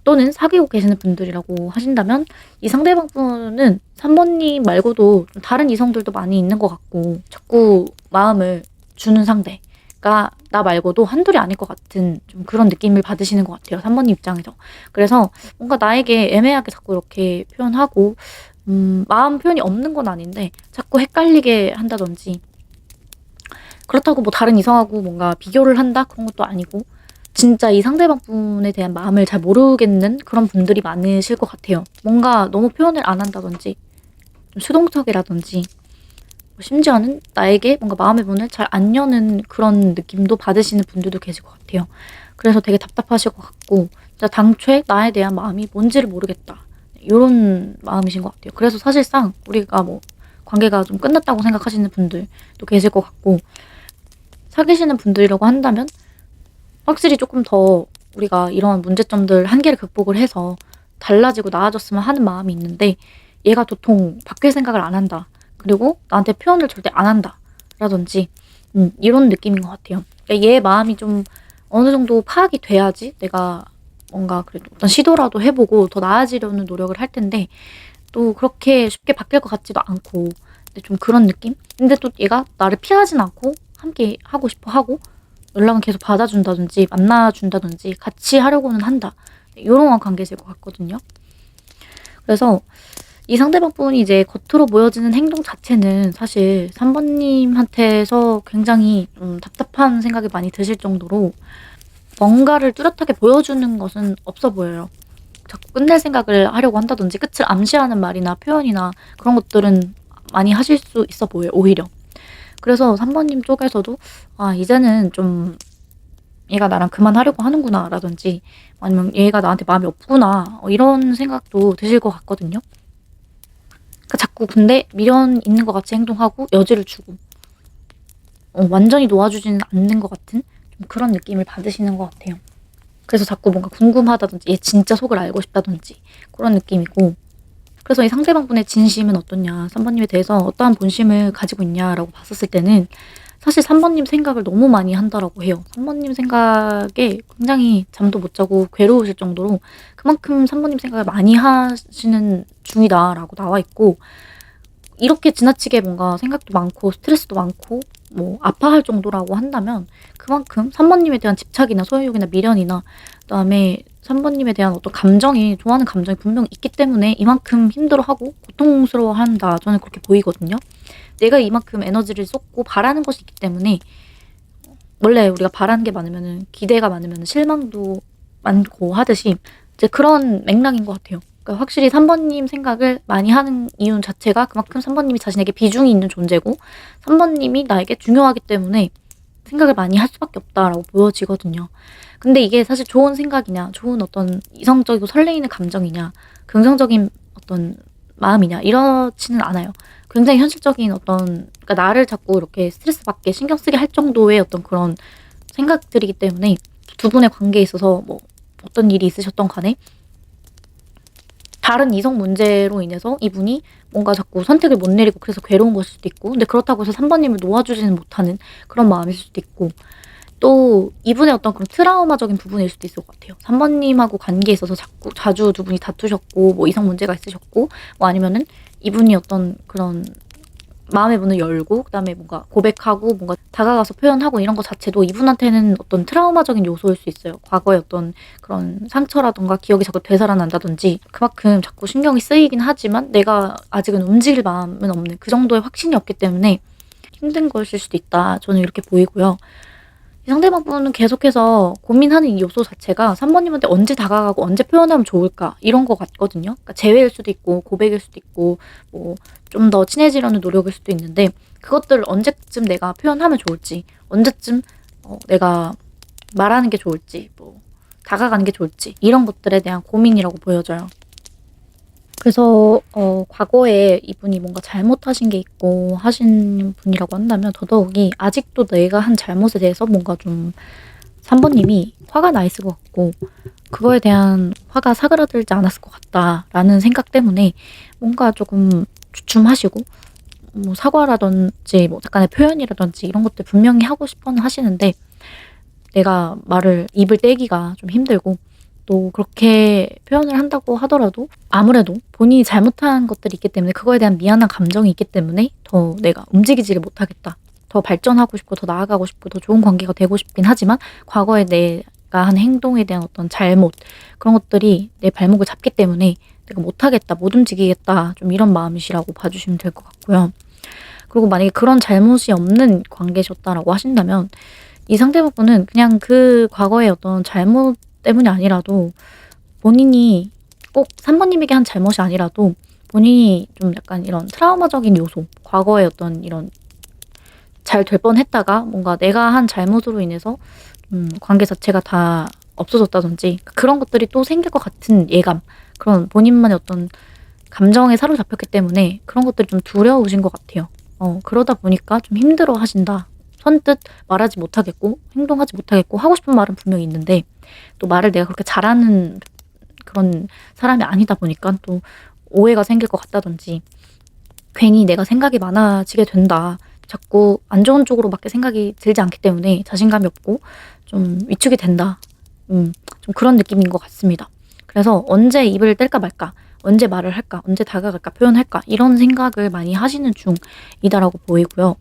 또는 사귀고 계시는 분들이라고 하신다면 이 상대방분은 3번님 말고도 좀 다른 이성들도 많이 있는 것 같고 자꾸 마음을 주는 상대가 나 말고도 한둘이 아닐 것 같은 좀 그런 느낌을 받으시는 것 같아요. 3번님 입장에서. 그래서 뭔가 나에게 애매하게 자꾸 이렇게 표현하고 마음 표현이 없는 건 아닌데 자꾸 헷갈리게 한다든지 그렇다고 뭐 다른 이성하고 뭔가 비교를 한다? 그런 것도 아니고 진짜 이 상대방 분에 대한 마음을 잘 모르겠는 그런 분들이 많으실 것 같아요. 뭔가 너무 표현을 안 한다든지 좀 수동적이라든지 뭐 심지어는 나에게 뭔가 마음의 문을 잘 안 여는 그런 느낌도 받으시는 분들도 계실 것 같아요. 그래서 되게 답답하실 것 같고 진짜 당초에 나에 대한 마음이 뭔지를 모르겠다. 요런 마음이신 것 같아요. 그래서 사실상 우리가 뭐 관계가 좀 끝났다고 생각하시는 분들도 계실 것 같고 사귀시는 분들이라고 한다면 확실히 조금 더 우리가 이런 문제점들 한계를 극복을 해서 달라지고 나아졌으면 하는 마음이 있는데 얘가 도통 바뀔 생각을 안 한다. 그리고 나한테 표현을 절대 안 한다. 라든지 이런 느낌인 것 같아요. 그러니까 얘 마음이 좀 어느 정도 파악이 돼야지 내가 뭔가 그래도 어떤 시도라도 해보고 더 나아지려는 노력을 할 텐데 또 그렇게 쉽게 바뀔 것 같지도 않고 근데 좀 그런 느낌? 근데 또 얘가 나를 피하진 않고 함께 하고 싶어 하고 연락은 계속 받아준다든지 만나준다든지 같이 하려고는 한다. 요런 관계실 것 같거든요. 그래서 이 상대방분이 이제 겉으로 보여지는 행동 자체는 사실 3번님한테서 굉장히 좀 답답한 생각이 많이 드실 정도로 뭔가를 뚜렷하게 보여주는 것은 없어 보여요. 자꾸 끝낼 생각을 하려고 한다든지 끝을 암시하는 말이나 표현이나 그런 것들은 많이 하실 수 있어 보여요, 오히려. 그래서 3번님 쪽에서도 아 이제는 좀 '얘가 나랑 그만하려고 하는구나.' 라든지 아니면 '얘가 나한테 마음이 없구나.' 이런 생각도 드실 것 같거든요. 그러니까 자꾸 근데 미련 있는 것 같이 행동하고 여지를 주고 완전히 놓아주지는 않는 것 같은 좀 그런 느낌을 받으시는 것 같아요. 그래서 자꾸 뭔가 궁금하다든지 얘 진짜 속을 알고 싶다든지 그런 느낌이고, 그래서 이 상대방분의 진심은 어떠냐, 3번님에 대해서 어떠한 본심을 가지고 있냐라고 봤었을 때는 사실 3번님 생각을 너무 많이 한다라고 해요. 3번님 생각에 굉장히 잠도 못 자고 괴로우실 정도로 그만큼 3번님 생각을 많이 하시는 중이다라고 나와 있고, 이렇게 지나치게 뭔가 생각도 많고 스트레스도 많고 뭐 아파할 정도라고 한다면 그만큼 3번님에 대한 집착이나 소유욕이나 미련이나 그다음에 3번님에 대한 어떤 감정이, 좋아하는 감정이 분명히 있기 때문에 이만큼 힘들어하고 고통스러워한다, 저는 그렇게 보이거든요. 내가 이만큼 에너지를 쏟고 바라는 것이 있기 때문에, 원래 우리가 바라는 게 많으면은 기대가 많으면 실망도 많고 하듯이 이제 그런 맥락인 것 같아요. 그러니까 확실히 3번님 생각을 많이 하는 이유 자체가 그만큼 3번님이 자신에게 비중이 있는 존재고 3번님이 나에게 중요하기 때문에 생각을 많이 할 수밖에 없다라고 보여지거든요. 근데 이게 사실 좋은 생각이냐, 좋은 어떤 이성적이고 설레이는 감정이냐, 긍정적인 어떤 마음이냐 이렇지는 않아요. 굉장히 현실적인 어떤, 그러니까 나를 자꾸 이렇게 스트레스 받게 신경 쓰게 할 정도의 어떤 그런 생각들이기 때문에 두 분의 관계에 있어서 뭐 어떤 일이 있으셨던 간에 다른 이성 문제로 인해서 이분이 뭔가 자꾸 선택을 못 내리고 그래서 괴로운 것일 수도 있고, 근데 그렇다고 해서 3번님을 놓아주지는 못하는 그런 마음일 수도 있고, 또 이분의 어떤 그런 트라우마적인 부분일 수도 있을 것 같아요. 3번님하고 관계에 있어서 자주 두 분이 다투셨고 뭐 이성 문제가 있으셨고, 뭐 아니면은 이분이 어떤 그런 마음의 문을 열고 그다음에 뭔가 고백하고 뭔가 다가가서 표현하고 이런 것 자체도 이분한테는 어떤 트라우마적인 요소일 수 있어요. 과거의 어떤 그런 상처라든가 기억이 자꾸 되살아난다든지 그만큼 자꾸 신경이 쓰이긴 하지만 내가 아직은 움직일 마음은 없는, 그 정도의 확신이 없기 때문에 힘든 것일 수도 있다, 저는 이렇게 보이고요. 이 상대방분은 계속해서 고민하는 이 요소 자체가 3번님한테 언제 다가가고 언제 표현하면 좋을까 이런 것 같거든요. 그러니까 재회일 수도 있고 고백일 수도 있고 뭐 좀 더 친해지려는 노력일 수도 있는데, 그것들을 언제쯤 내가 표현하면 좋을지, 언제쯤 내가 말하는 게 좋을지, 뭐 다가가는 게 좋을지 이런 것들에 대한 고민이라고 보여져요. 그래서 과거에 이분이 뭔가 잘못하신 게 있고 하신 분이라고 한다면 더더욱이 아직도 내가 한 잘못에 대해서 뭔가 좀 3번님이 화가 나 있을 것 같고 그거에 대한 화가 사그라들지 않았을 것 같다라는 생각 때문에 뭔가 조금 주춤하시고 뭐 사과라든지 뭐 약간의 표현이라든지 이런 것들 분명히 하고 싶어는 하시는데 내가 말을 입을 떼기가 좀 힘들고, 또 그렇게 표현을 한다고 하더라도 아무래도 본인이 잘못한 것들이 있기 때문에 그거에 대한 미안한 감정이 있기 때문에 더 내가 움직이지를 못하겠다. 더 발전하고 싶고 더 나아가고 싶고 더 좋은 관계가 되고 싶긴 하지만 과거에 내가 한 행동에 대한 어떤 잘못, 그런 것들이 내 발목을 잡기 때문에 내가 못하겠다, 못 움직이겠다, 좀 이런 마음이시라고 봐주시면 될 것 같고요. 그리고 만약에 그런 잘못이 없는 관계셨다라고 하신다면 이 상대방분은 그냥 그 과거의 어떤 잘못 때문이 아니라도 본인이 꼭 3번님에게 한 잘못이 아니라도 본인이 좀 약간 이런 트라우마적인 요소, 과거의 어떤 이런 잘 될 뻔했다가 뭔가 내가 한 잘못으로 인해서 관계 자체가 다 없어졌다든지 그런 것들이 또 생길 것 같은 예감, 그런 본인만의 어떤 감정에 사로잡혔기 때문에 그런 것들이 좀 두려우신 것 같아요. 그러다 보니까 좀 힘들어 하신다. 선뜻 말하지 못하겠고 행동하지 못하겠고 하고 싶은 말은 분명히 있는데 또 말을 내가 그렇게 잘하는 그런 사람이 아니다 보니까 또 오해가 생길 것 같다든지 괜히 내가 생각이 많아지게 된다, 자꾸 안 좋은 쪽으로밖에 생각이 들지 않기 때문에 자신감이 없고 좀 위축이 된다, 좀 그런 느낌인 것 같습니다. 그래서 언제 입을 뗄까 말까, 언제 말을 할까, 언제 다가갈까, 표현할까 이런 생각을 많이 하시는 중이다라고 보이고요.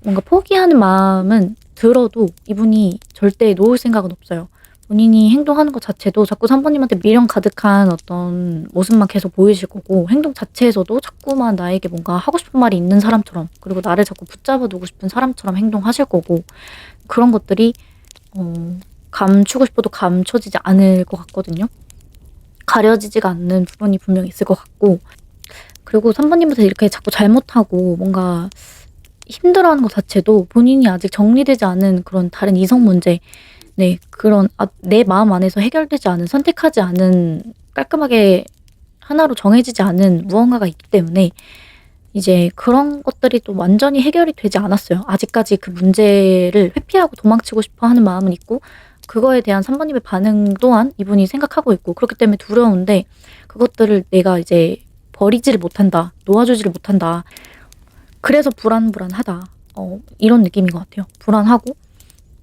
뭔가 포기하는 마음은 들어도 이분이 절대 놓을 생각은 없어요. 본인이 행동하는 것 자체도 자꾸 3번님한테 미련 가득한 어떤 모습만 계속 보이실 거고, 행동 자체에서도 자꾸만 나에게 뭔가 하고 싶은 말이 있는 사람처럼, 그리고 나를 자꾸 붙잡아 두고 싶은 사람처럼 행동하실 거고, 그런 것들이 감추고 싶어도 감춰지지 않을 것 같거든요. 가려지지가 않는 부분이 분명히 있을 것 같고, 그리고 3번님한테 이렇게 자꾸 잘못하고 뭔가 힘들어하는 것 자체도 본인이 아직 정리되지 않은 그런 다른 이성 문제, 네, 그런 내 마음 안에서 해결되지 않은, 선택하지 않은, 깔끔하게 하나로 정해지지 않은 무언가가 있기 때문에 이제 그런 것들이 또 완전히 해결이 되지 않았어요. 아직까지 그 문제를 회피하고 도망치고 싶어 하는 마음은 있고 그거에 대한 3 번님의 반응 또한 이분이 생각하고 있고 그렇기 때문에 두려운데 그것들을 내가 이제 버리지를 못한다. 놓아주지를 못한다. 그래서 불안불안하다. 이런 느낌인 것 같아요. 불안하고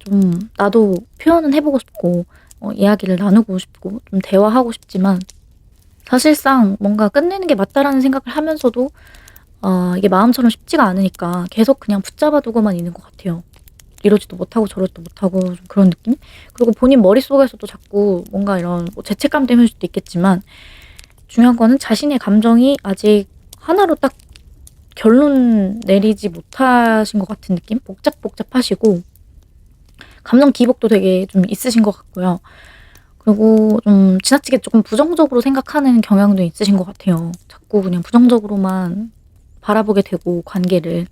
좀 나도 표현은 해 보고 싶고 이야기를 나누고 싶고 좀 대화하고 싶지만 사실상 뭔가 끝내는 게 맞다라는 생각을 하면서도 이게 마음처럼 쉽지가 않으니까 계속 그냥 붙잡아 두고만 있는 것 같아요. 이러지도 못하고 저러지도 못하고 좀 그런 느낌? 그리고 본인 머릿속에서도 자꾸 뭔가 이런 뭐 죄책감 때문일 수도 있겠지만 중요한 거는 자신의 감정이 아직 하나로 딱 결론 내리지 못하신 것 같은 느낌? 복잡복잡하시고 감정 기복도 되게 좀 있으신 것 같고요. 그리고 좀 지나치게 조금 부정적으로 생각하는 경향도 있으신 것 같아요. 자꾸 그냥 부정적으로만 바라보게 되고 관계를.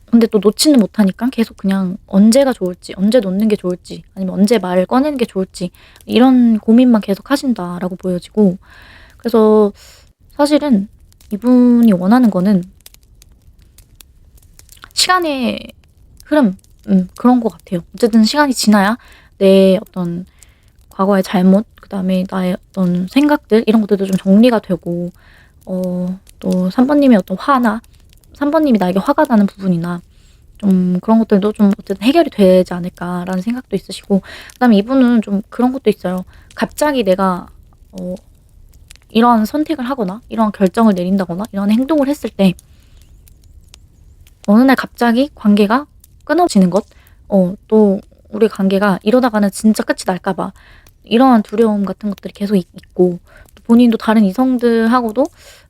근데 또 놓지는 못하니까 계속 그냥 언제가 좋을지, 언제 놓는 게 좋을지, 아니면 언제 말을 꺼내는 게 좋을지 이런 고민만 계속 하신다라고 보여지고 그래서 사실은 이분이 원하는 거는 시간의 흐름 그런 것 같아요. 어쨌든 시간이 지나야 내 어떤 과거의 잘못 그다음에 나의 어떤 생각들 이런 것들도 좀 정리가 되고 또 3 번님의 어떤 화나 3 번님이 나에게 화가 나는 부분이나 좀 그런 것들도 좀 어쨌든 해결이 되지 않을까라는 생각도 있으시고 그다음에 이분은 좀 그런 것도 있어요. 갑자기 내가 이러한 선택을 하거나 이러한 결정을 내린다거나 이런 행동을 했을 때 어느 날 갑자기 관계가 끊어지는 것 또 우리 관계가 이러다가는 진짜 끝이 날까 봐 이러한 두려움 같은 것들이 계속 있고 또 본인도 다른 이성들하고도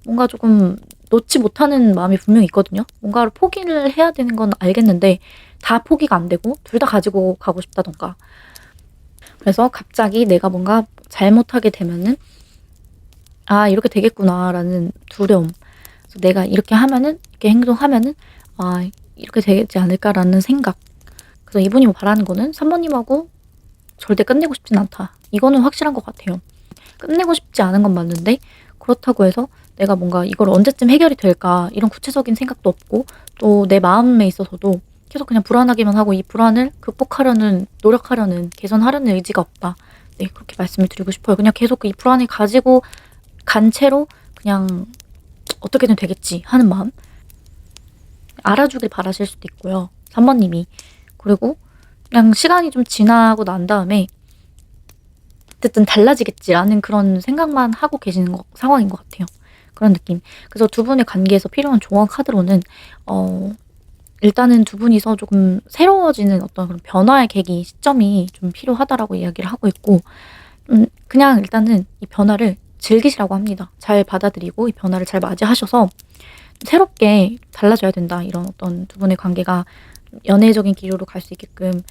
뭔가 조금 놓지 못하는 마음이 분명히 있거든요. 뭔가를 포기를 해야 되는 건 알겠는데 다 포기가 안 되고 둘 다 가지고 가고 싶다든가 그래서 갑자기 내가 뭔가 잘못하게 되면은 '아 이렇게 되겠구나.'라는 두려움. 그래서 '내가 이렇게 하면은 이렇게 행동하면은 이렇게 되지 않을까.'라는 생각. 그래서 이분이 뭐 바라는 거는 3 번님하고 절대 끝내고 싶진 않다. 이거는 확실한 것 같아요. 끝내고 싶지 않은 건 맞는데 그렇다고 해서 내가 뭔가 '이걸 언제쯤 해결이 될까.' 이런 구체적인 생각도 없고 또 내 마음에 있어서도 계속 그냥 불안하기만 하고 이 불안을 극복하려는 노력하려는 개선하려는 의지가 없다. 네 그렇게 말씀을 드리고 싶어요. 그냥 계속 이 불안을 가지고 간 채로 그냥 '어떻게든 되겠지.' 하는 마음. 알아주길 바라실 수도 있고요 3 번님이. 그리고 그냥 시간이 좀 지나고 난 다음에 '어쨌든 달라지겠지.'라는 그런 생각만 하고 계시는 상황인 것 같아요. 그런 느낌. 그래서 두 분의 관계에서 필요한 조언 카드로는 일단은 두 분이서 조금 새로워지는 어떤 그런 변화의 계기 시점이 좀 필요하다라고 이야기를 하고 있고 그냥 일단은 이 변화를 즐기시라고 합니다. 잘 받아들이고 이 변화를 잘 맞이하셔서 새롭게 달라져야 된다. 이런 어떤 두 분의 관계가 연애적인 기류로 갈 수 있게끔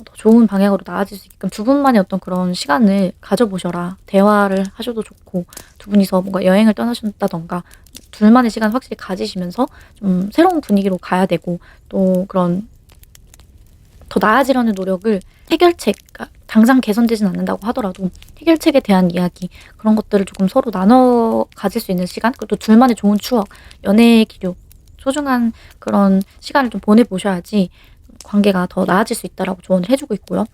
더 좋은 방향으로 나아질 수 있게끔 두 분만의 어떤 그런 시간을 가져보셔라. 대화를 하셔도 좋고 두 분이서 뭔가 여행을 떠나신다든가 둘만의 시간을 확실히 가지시면서 좀 새로운 분위기로 가야 되고 또 그런 더 나아지려는 노력을 해결책 당장 개선되진 않는다고 하더라도 해결책에 대한 이야기 그런 것들을 조금 서로 나눠 가질 수 있는 시간 그리고 또 둘만의 좋은 추억, 연애의 기류, 소중한 그런 시간을 좀 보내 보셔야지 관계가 더 나아질 수 있다라고 조언을 해 주고 있고요.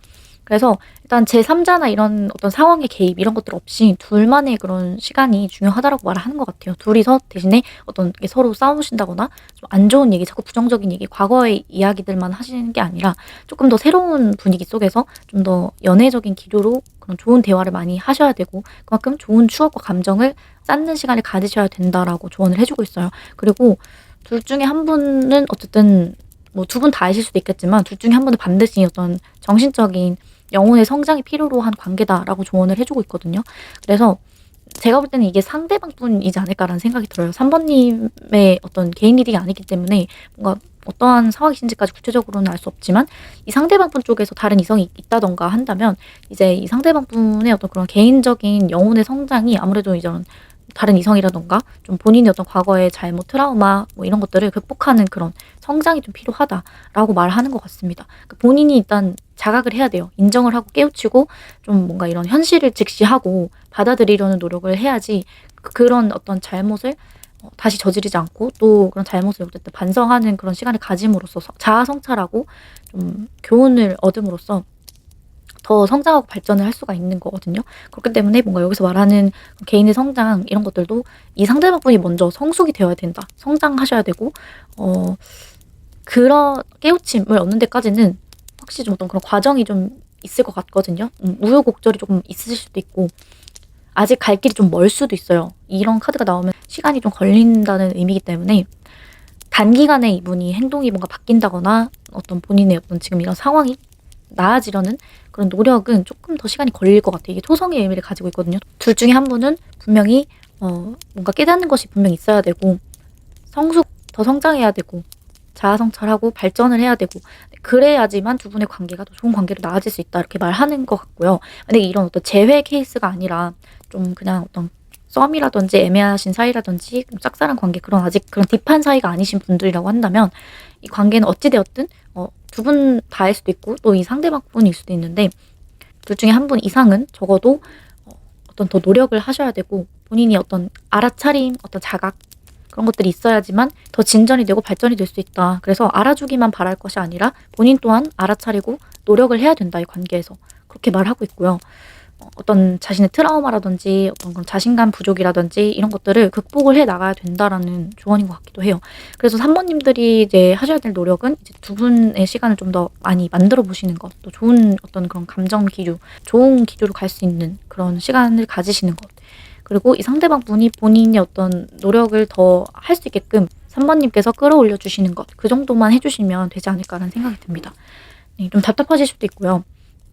그래서 일단 제3자나 이런 어떤 상황의 개입 이런 것들 없이 둘만의 그런 시간이 중요하다라고 말을 하는 것 같아요. 둘이서 대신에 어떤 게 서로 싸우신다거나 좀 안 좋은 얘기 자꾸 부정적인 얘기 과거의 이야기들만 하시는 게 아니라 조금 더 새로운 분위기 속에서 좀 더 연애적인 기류로 그런 좋은 대화를 많이 하셔야 되고 그만큼 좋은 추억과 감정을 쌓는 시간을 가지셔야 된다라고 조언을 해 주고 있어요. 그리고 둘 중에 한 분은 어쨌든 뭐 두 분 다이실 수도 있겠지만 둘 중에 한 분은 반드시 어떤 정신적인 영혼의 성장이 필요로 한 관계다라고 조언을 해 주고 있거든요. 그래서 제가 볼 때는 이게 상대방뿐이지 않을까라는 생각이 들어요. 3 번님의 어떤 개인 일이 아니기 때문에 뭔가 어떠한 상황이신지까지 구체적으로는 알 수 없지만 이 상대방분 쪽에서 다른 이성이 있다든가 한다면 이제 이 상대방분의 어떤 그런 개인적인 영혼의 성장이 아무래도 이런 다른 이성이라든가 좀 본인의 어떤 과거의 잘못, 트라우마 뭐 이런 것들을 극복하는 그런 성장이 좀 필요하다라고 말하는 것 같습니다. 그러니까 본인이 일단 자각을 해야 돼요. 인정을 하고 깨우치고 좀 뭔가 이런 현실을 직시하고 받아들이려는 노력을 해야지 그런 어떤 잘못을 다시 저지르지 않고 또 그런 잘못을 어쨌든 반성하는 그런 시간을 가짐으로써 자아 성찰하고 좀 교훈을 얻음으로써 더 성장하고 발전을 할 수가 있는 거거든요. 그렇기 때문에 뭔가 여기서 말하는 개인의 성장 이런 것들도 이 상대방분이 먼저 성숙이 되어야 된다. 성장하셔야 되고 그런 깨우침을 얻는 데까지는 확실히 좀 어떤 그런 과정이 좀 있을 것 같거든요. 우여곡절이 조금 있으실 수도 있고 아직 갈 길이 좀 멀 수도 있어요. 이런 카드가 나오면 시간이 좀 걸린다는 의미이기 때문에 단기간에 이분이 행동이 뭔가 바뀐다거나 어떤 본인의 어떤 지금 이런 상황이 나아지려는 그런 노력은 조금 더 시간이 걸릴 것 같아요. 이게 토성의 의미를 가지고 있거든요. 둘 중에 한 분은 분명히 뭔가 깨닫는 것이 분명히 있어야 되고 더 성장해야 되고 자아 성찰하고 발전을 해야 되고 그래야지만 두 분의 관계가 더 좋은 관계로 나아질 수 있다 이렇게 말하는 것 같고요. 만약에 이런 어떤 재회 케이스가 아니라 좀 그냥 어떤 썸이라든지 애매하신 사이라든지 짝사랑 관계 그런 아직 그런 딥한 사이가 아니신 분들이라고 한다면 이 관계는 어찌 되었든 두 분 다일 수도 있고 또 이 상대방 분일 수도 있는데 둘 중에 한 분 이상은 적어도 어떤 더 노력을 하셔야 되고 본인이 어떤 알아차림, 어떤 자각 그런 것들이 있어야지만 더 진전이 되고 발전이 될 수 있다. 그래서 알아주기만 바랄 것이 아니라 본인 또한 알아차리고 노력을 해야 된다. 이 관계에서. 그렇게 말하고 있고요. 어떤 자신의 트라우마라든지 어떤 그런 자신감 부족이라든지 이런 것들을 극복을 해 나가야 된다라는 조언인 것 같기도 해요. 그래서 3번님들이 이제 하셔야 될 노력은 이제 두 분의 시간을 좀 더 많이 만들어 보시는 것, 또 좋은 어떤 그런 감정 기류, 좋은 기류로 갈 수 있는 그런 시간을 가지시는 것. 그리고 이 상대방 분이 본인의 어떤 노력을 더 할 수 있게끔 3번님께서 끌어올려 주시는 것, 그 정도만 해주시면 되지 않을까라는 생각이 듭니다. 네, 좀 답답하실 수도 있고요.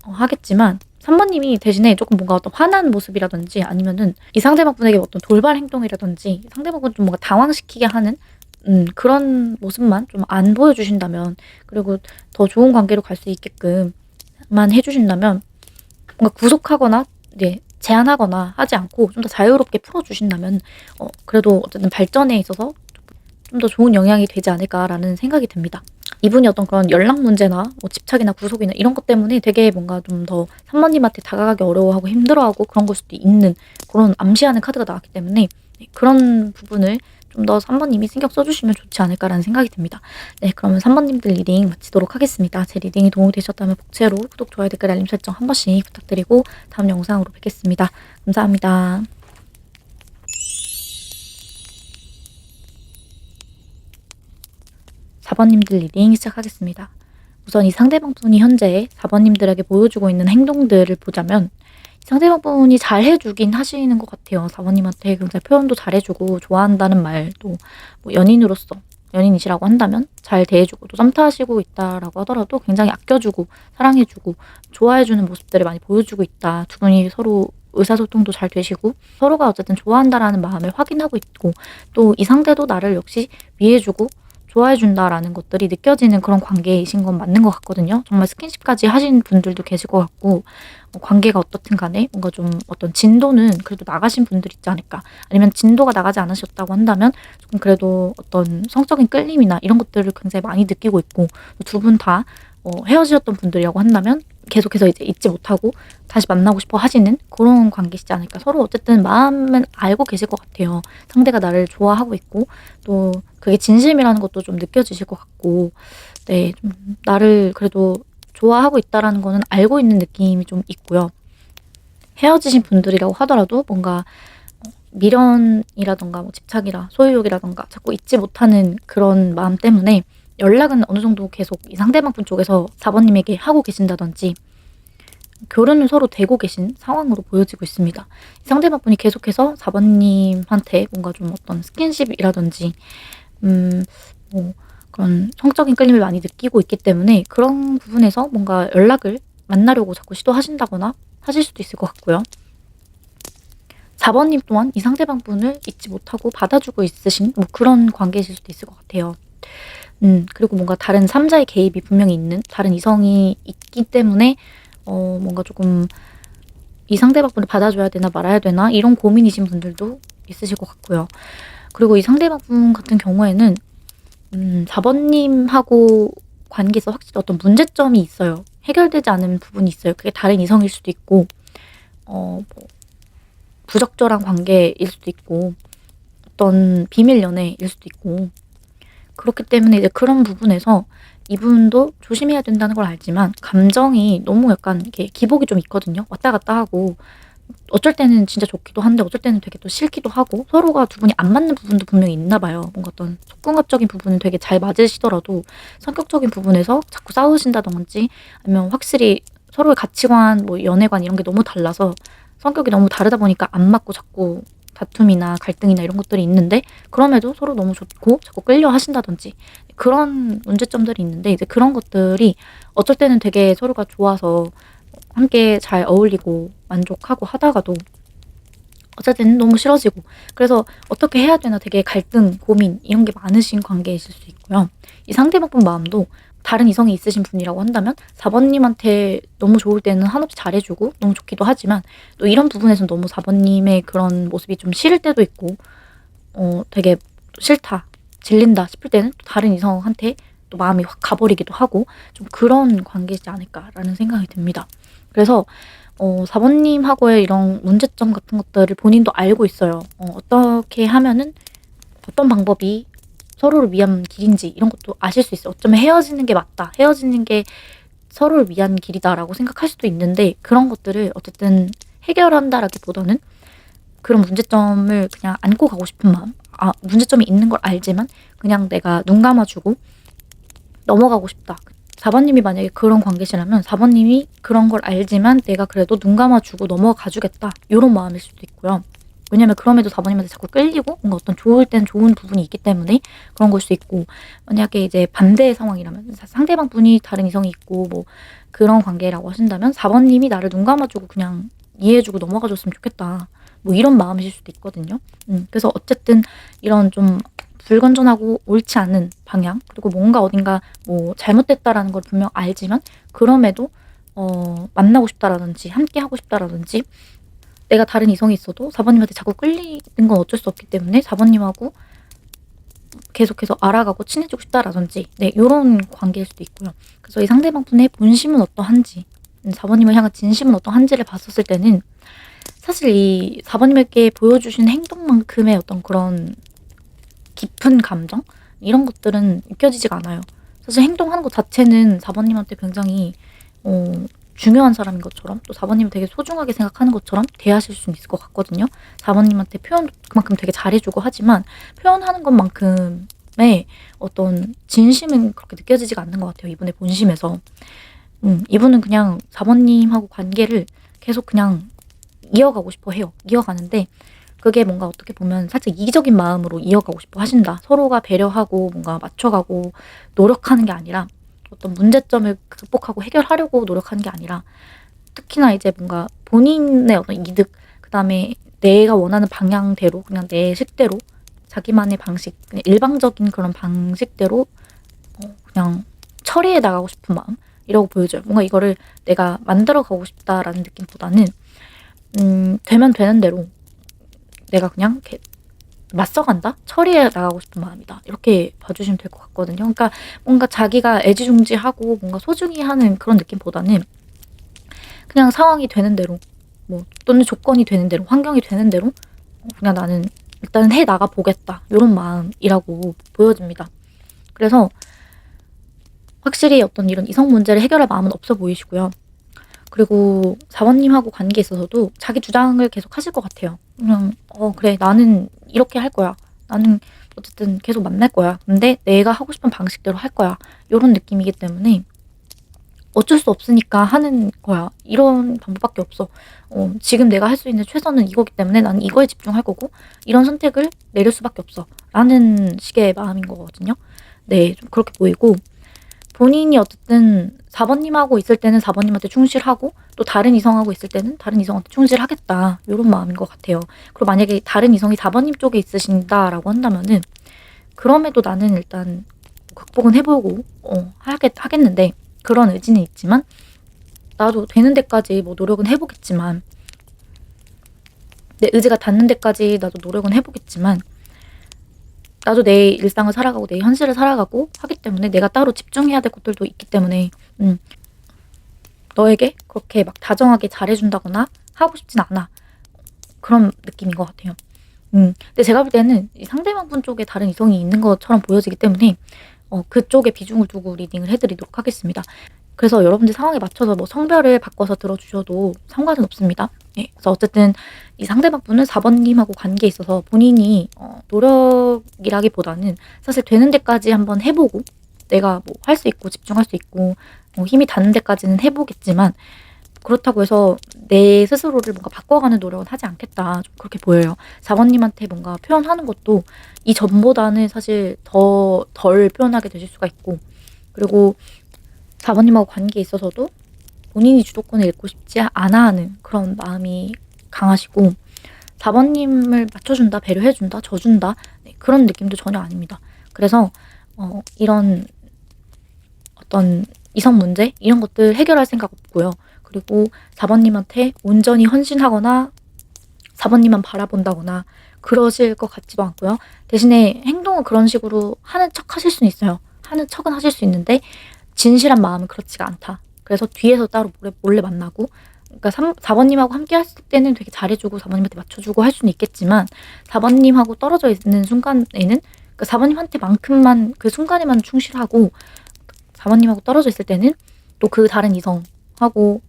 하겠지만 3번님이 대신에 조금 뭔가 어떤 화난 모습이라든지 아니면은 이 상대방 분에게 어떤 돌발 행동이라든지 상대방 분을 좀 뭔가 당황시키게 하는 그런 모습만 좀 안 보여주신다면 그리고 더 좋은 관계로 갈 수 있게끔만 해주신다면 뭔가 구속하거나 제한하거나 하지 않고 좀 더 자유롭게 풀어주신다면 그래도 어쨌든 발전에 있어서 좀 더 좋은 영향이 되지 않을까라는 생각이 듭니다. 이분이 어떤 그런 연락 문제나 뭐 집착이나 구속이나 이런 것 때문에 되게 뭔가 좀 더 3번님한테 다가가기 어려워하고 힘들어하고 그런 걸 수도 있는 그런 암시하는 카드가 나왔기 때문에 그런 부분을 좀 더 3번님이 신경 써주시면 좋지 않을까라는 생각이 듭니다. 네, 그러면 3번님들 리딩 마치도록 하겠습니다. 제 리딩이 도움이 되셨다면 복채로 구독, 좋아요, 댓글, 알림 설정 한 번씩 부탁드리고 다음 영상으로 뵙겠습니다. 감사합니다. 4번님들 리딩 시작하겠습니다. 우선 이 상대방 분이 현재 4번님들에게 보여주고 있는 행동들을 보자면 상대방 분이 잘해주긴 하시는 것 같아요. 4번님한테 굉장히 표현도 잘해주고 좋아한다는 말도 뭐 연인이시라고 한다면 잘 대해주고 또 썸 타시고 있다라고 하더라도 굉장히 아껴주고 사랑해주고 좋아해주는 모습들을 많이 보여주고 있다. 두 분이 서로 의사소통도 잘 되시고 서로가 어쨌든 좋아한다라는 마음을 확인하고 있고 또 이 상대도 나를 역시 위해주고 좋아해준다라는 것들이 느껴지는 그런 관계이신 건 맞는 것 같거든요. 정말 스킨십까지 하신 분들도 계실 것 같고 관계가 어떻든 간에 뭔가 좀 어떤 진도는 그래도 나가신 분들이 있지 않을까. 아니면 진도가 나가지 않으셨다고 한다면 조금 그래도 어떤 성적인 끌림이나 이런 것들을 굉장히 많이 느끼고 있고 두 분 다 헤어지셨던 분들이라고 한다면 계속해서 이제 잊지 못하고 다시 만나고 싶어 하시는 그런 관계시지 않을까. 서로 어쨌든 마음은 알고 계실 것 같아요. 상대가 나를 좋아하고 있고 또 그게 진심이라는 것도 좀 느껴지실 것 같고 네, 좀 나를 그래도 좋아하고 있다라는 거는 알고 있는 느낌이 좀 있고요. 헤어지신 분들이라고 하더라도 뭔가 미련이라던가 뭐 집착이라 소유욕이라던가 자꾸 잊지 못하는 그런 마음 때문에 연락은 어느 정도 계속 이 상대방 분 쪽에서 4번님에게 하고 계신다든지 교류는 서로 되고 계신 상황으로 보여지고 있습니다. 상대방 분이 계속해서 4번님한테 뭔가 좀 어떤 스킨십이라든지 뭐 그런 성적인 끌림을 많이 느끼고 있기 때문에 그런 부분에서 뭔가 연락을 만나려고 자꾸 시도하신다거나 하실 수도 있을 것 같고요. 4번님 또한 이 상대방 분을 잊지 못하고 받아주고 있으신 뭐 그런 관계이실 수도 있을 것 같아요. 그리고 뭔가 다른 3자의 개입이 분명히 있는 다른 이성이 있기 때문에 뭔가 조금 이 상대방 분을 받아줘야 되나 말아야 되나 이런 고민이신 분들도 있으실 것 같고요. 그리고 이 상대방 분 같은 경우에는 4번님하고 관계에서 확실히 어떤 문제점이 있어요. 해결되지 않은 부분이 있어요. 그게 다른 이성일 수도 있고 뭐 부적절한 관계일 수도 있고 어떤 비밀 연애일 수도 있고 그렇기 때문에 이제 그런 부분에서 이분도 조심해야 된다는 걸 알지만 감정이 너무 약간 이렇게 기복이 좀 있거든요. 왔다 갔다 하고 어쩔 때는 진짜 좋기도 한데 어쩔 때는 되게 또 싫기도 하고 서로가 두 분이 안 맞는 부분도 분명히 있나 봐요. 뭔가 어떤 속궁합적인 부분은 되게 잘 맞으시더라도 성격적인 부분에서 자꾸 싸우신다든지 아니면 확실히 서로의 가치관, 뭐 연애관 이런 게 너무 달라서 성격이 너무 다르다 보니까 안 맞고 자꾸 다툼이나 갈등이나 이런 것들이 있는데 그럼에도 서로 너무 좋고 자꾸 끌려 하신다든지 그런 문제점들이 있는데 이제 그런 것들이 어쩔 때는 되게 서로가 좋아서 함께 잘 어울리고 만족하고 하다가도 어쩔 때는 너무 싫어지고 그래서 어떻게 해야 되나 되게 갈등, 고민 이런 게 많으신 관계이실 수 있고요. 이 상대방 분 마음도 다른 이성이 있으신 분이라고 한다면 4번님한테 너무 좋을 때는 한없이 잘해주고 너무 좋기도 하지만 또 이런 부분에서는 너무 4번님의 그런 모습이 좀 싫을 때도 있고 되게 싫다, 질린다 싶을 때는 또 다른 이성한테 또 마음이 확 가버리기도 하고 좀 그런 관계이지 않을까라는 생각이 듭니다. 그래서 4번님하고의 이런 문제점 같은 것들을 본인도 알고 있어요. 어떻게 하면은 어떤 방법이 서로를 위한 길인지 이런 것도 아실 수 있어요. 어쩌면 헤어지는 게 맞다. 헤어지는 게 서로를 위한 길이다라고 생각할 수도 있는데 그런 것들을 어쨌든 해결한다라기보다는 그런 문제점을 그냥 안고 가고 싶은 마음. 문제점이 있는 걸 알지만 그냥 내가 눈 감아주고 넘어가고 싶다. 4번님이 만약에 그런 관계시라면 4번님이 그런 걸 알지만 내가 그래도 눈 감아주고 넘어가주겠다. 요런 마음일 수도 있고요. 왜냐면 그럼에도 4번님한테 자꾸 끌리고 뭔가 어떤 좋을 땐 좋은 부분이 있기 때문에 그런 걸 수 있고 만약에 이제 반대의 상황이라면 상대방 분이 다른 이성이 있고 뭐 그런 관계라고 하신다면 4번님이 나를 눈 감아주고 그냥 이해해주고 넘어가줬으면 좋겠다. 뭐 이런 마음이실 수도 있거든요. 그래서 어쨌든 이런 좀 불건전하고 옳지 않은 방향 그리고 뭔가 어딘가 뭐 잘못됐다라는 걸 분명 알지만 그럼에도 만나고 싶다라든지 함께 하고 싶다라든지 내가 다른 이성이 있어도 4번님한테 자꾸 끌리는 건 어쩔 수 없기 때문에 4번님하고 계속해서 알아가고 친해지고 싶다라든지 네 요런 관계일 수도 있고요. 그래서 이 상대방 분의 본심은 어떠한지 4번님을 향한 진심은 어떠한지를 봤었을 때는 사실 이 4번님에게 보여주신 행동만큼의 어떤 그런 깊은 감정? 이런 것들은 느껴지지가 않아요. 사실 행동하는 것 자체는 4번님한테 굉장히 중요한 사람인 것처럼 또 4번님을 되게 소중하게 생각하는 것처럼 대하실 수 있을 것 같거든요. 4번님한테 표현 그만큼 되게 잘해주고 하지만 표현하는 것만큼의 어떤 진심은 그렇게 느껴지지가 않는 것 같아요. 이분의 본심에서. 이분은 그냥 4번님하고 관계를 계속 그냥 이어가고 싶어 해요. 이어가는데 그게 뭔가 어떻게 보면 살짝 이기적인 마음으로 이어가고 싶어 하신다. 서로가 배려하고 뭔가 맞춰가고 노력하는 게 아니라 어떤 문제점을 극복하고 해결하려고 노력하는 게 아니라 특히나 이제 뭔가 본인의 어떤 이득 그다음에 내가 원하는 방향대로 그냥 내 식대로 자기만의 방식 그냥 일방적인 그런 방식대로 그냥 처리해 나가고 싶은 마음 이라고 보여져요. 뭔가 이거를 내가 만들어 가고 싶다라는 느낌보다는 되면 되는 대로 내가 그냥 이렇게 맞서간다? 처리해 나가고 싶은 마음이다. 이렇게 봐주시면 될 것 같거든요. 그러니까 뭔가 자기가 애지중지하고 뭔가 소중히 하는 그런 느낌보다는 그냥 상황이 되는 대로 뭐 또는 조건이 되는 대로 환경이 되는 대로 그냥 나는 일단은 해 나가 보겠다. 이런 마음이라고 보여집니다. 그래서 확실히 어떤 이런 이성 문제를 해결할 마음은 없어 보이시고요. 그리고 4번님하고 관계에 있어서도 자기 주장을 계속 하실 것 같아요. 그냥 그래 나는 이렇게 할 거야. 나는 어쨌든 계속 만날 거야. 근데 내가 하고 싶은 방식대로 할 거야. 요런 느낌이기 때문에 어쩔 수 없으니까 하는 거야. 이런 방법밖에 없어. 지금 내가 할 수 있는 최선은 이거기 때문에 나는 이거에 집중할 거고 이런 선택을 내릴 수밖에 없어. 라는 식의 마음인 거거든요. 네, 좀 그렇게 보이고 본인이 어쨌든 4번님하고 있을 때는 4번님한테 충실하고 또 다른 이성하고 있을 때는 다른 이성한테 충실하겠다. 요런 마음인 것 같아요. 그리고 만약에 다른 이성이 4번님 쪽에 있으신다라고 한다면은 그럼에도 나는 일단 극복은 해보고 하겠는데 그런 의지는 있지만 나도 되는 데까지 뭐 노력은 해보겠지만 내 의지가 닿는 데까지 나도 노력은 해보겠지만 나도 내 일상을 살아가고 내 현실을 살아가고 하기 때문에 내가 따로 집중해야 될 것들도 있기 때문에 너에게 그렇게 막 다정하게 잘해준다거나 하고 싶진 않아. 그런 느낌인 것 같아요. 근데 제가 볼 때는 이 상대방분 쪽에 다른 이성이 있는 것처럼 보여지기 때문에 그쪽에 비중을 두고 리딩을 해 드리도록 하겠습니다. 그래서 여러분들 상황에 맞춰서 뭐 성별을 바꿔서 들어 주셔도 상관은 없습니다. 예. 그래서 어쨌든 이 상대방분은 4 번님하고 관계에 있어서 본인이 노력이라기보다는 사실 되는 데까지 한번 해 보고 내가 뭐 할 수 있고 집중할 수 있고 힘이 닿는 데까지는 해 보겠지만 그렇다고 해서 내 스스로를 뭔가 바꿔가는 노력은 하지 않겠다. 좀 그렇게 보여요. 4 번님한테 뭔가 표현하는 것도 이전보다는 사실 덜 표현하게 되실 수가 있고, 그리고 4 번님하고 관계에 있어서도 본인이 주도권을 잃고 싶지 않아 하는 그런 마음이 강하시고, 4 번님을 맞춰준다, 배려해준다, 져준다, 네, 그런 느낌도 전혀 아닙니다. 그래서 이런 어떤 이성 문제 이런 것들 해결할 생각 없고요. 그리고 4 번님한테 온전히 헌신하거나 4 번님만 바라본다거나 그러실 것 같지도 않고요. 대신에 행동은 그런 식으로 하는 척 하실 수는 있어요. 하는 척은 하실 수 있는데 진실한 마음은 그렇지가 않다. 그래서 뒤에서 따로 몰래 만나고, 그러니까 4 번님하고 함께 했을 때는 되게 잘해 주고 4 번님한테 맞춰 주고 할 수는 있겠지만 4 번님하고 떨어져 있는 순간에는, 그러니까 4 번님한테만큼만 그 순간에만 충실하고 4 번님하고 떨어져 있을 때는 또 그 다른 이성하고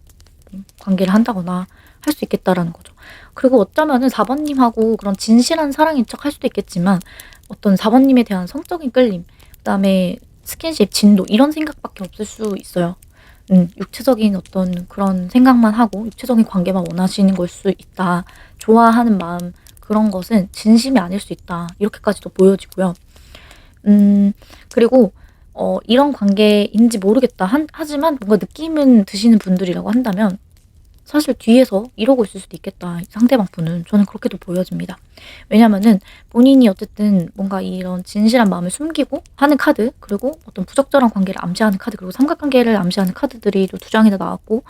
관계를 한다거나 할 수 있겠다라는 거죠. 그리고 어쩌면은 4 번님하고 그런 진실한 사랑인 척 할 수도 있겠지만 어떤 4 번님에 대한 성적인 끌림, 그다음에 스킨십, 진도 이런 생각밖에 없을 수 있어요. 육체적인 어떤 그런 생각만 하고 육체적인 관계만 원하시는 걸 수 있다. 좋아하는 마음, 그런 것은 진심이 아닐 수 있다. 이렇게까지도 보여지고요. 그리고 이런 관계인지 모르겠다 하지만 뭔가 느낌은 드시는 분들이라고 한다면 사실 뒤에서 이러고 있을 수도 있겠다, 이 상대방 분은. 저는 그렇게도 보여집니다. 왜냐면은 본인이 어쨌든 뭔가 이런 진실한 마음을 숨기고 하는 카드, 그리고 어떤 부적절한 관계를 암시하는 카드, 그리고 삼각관계를 암시하는 카드들이 또 2 장이나 나왔고,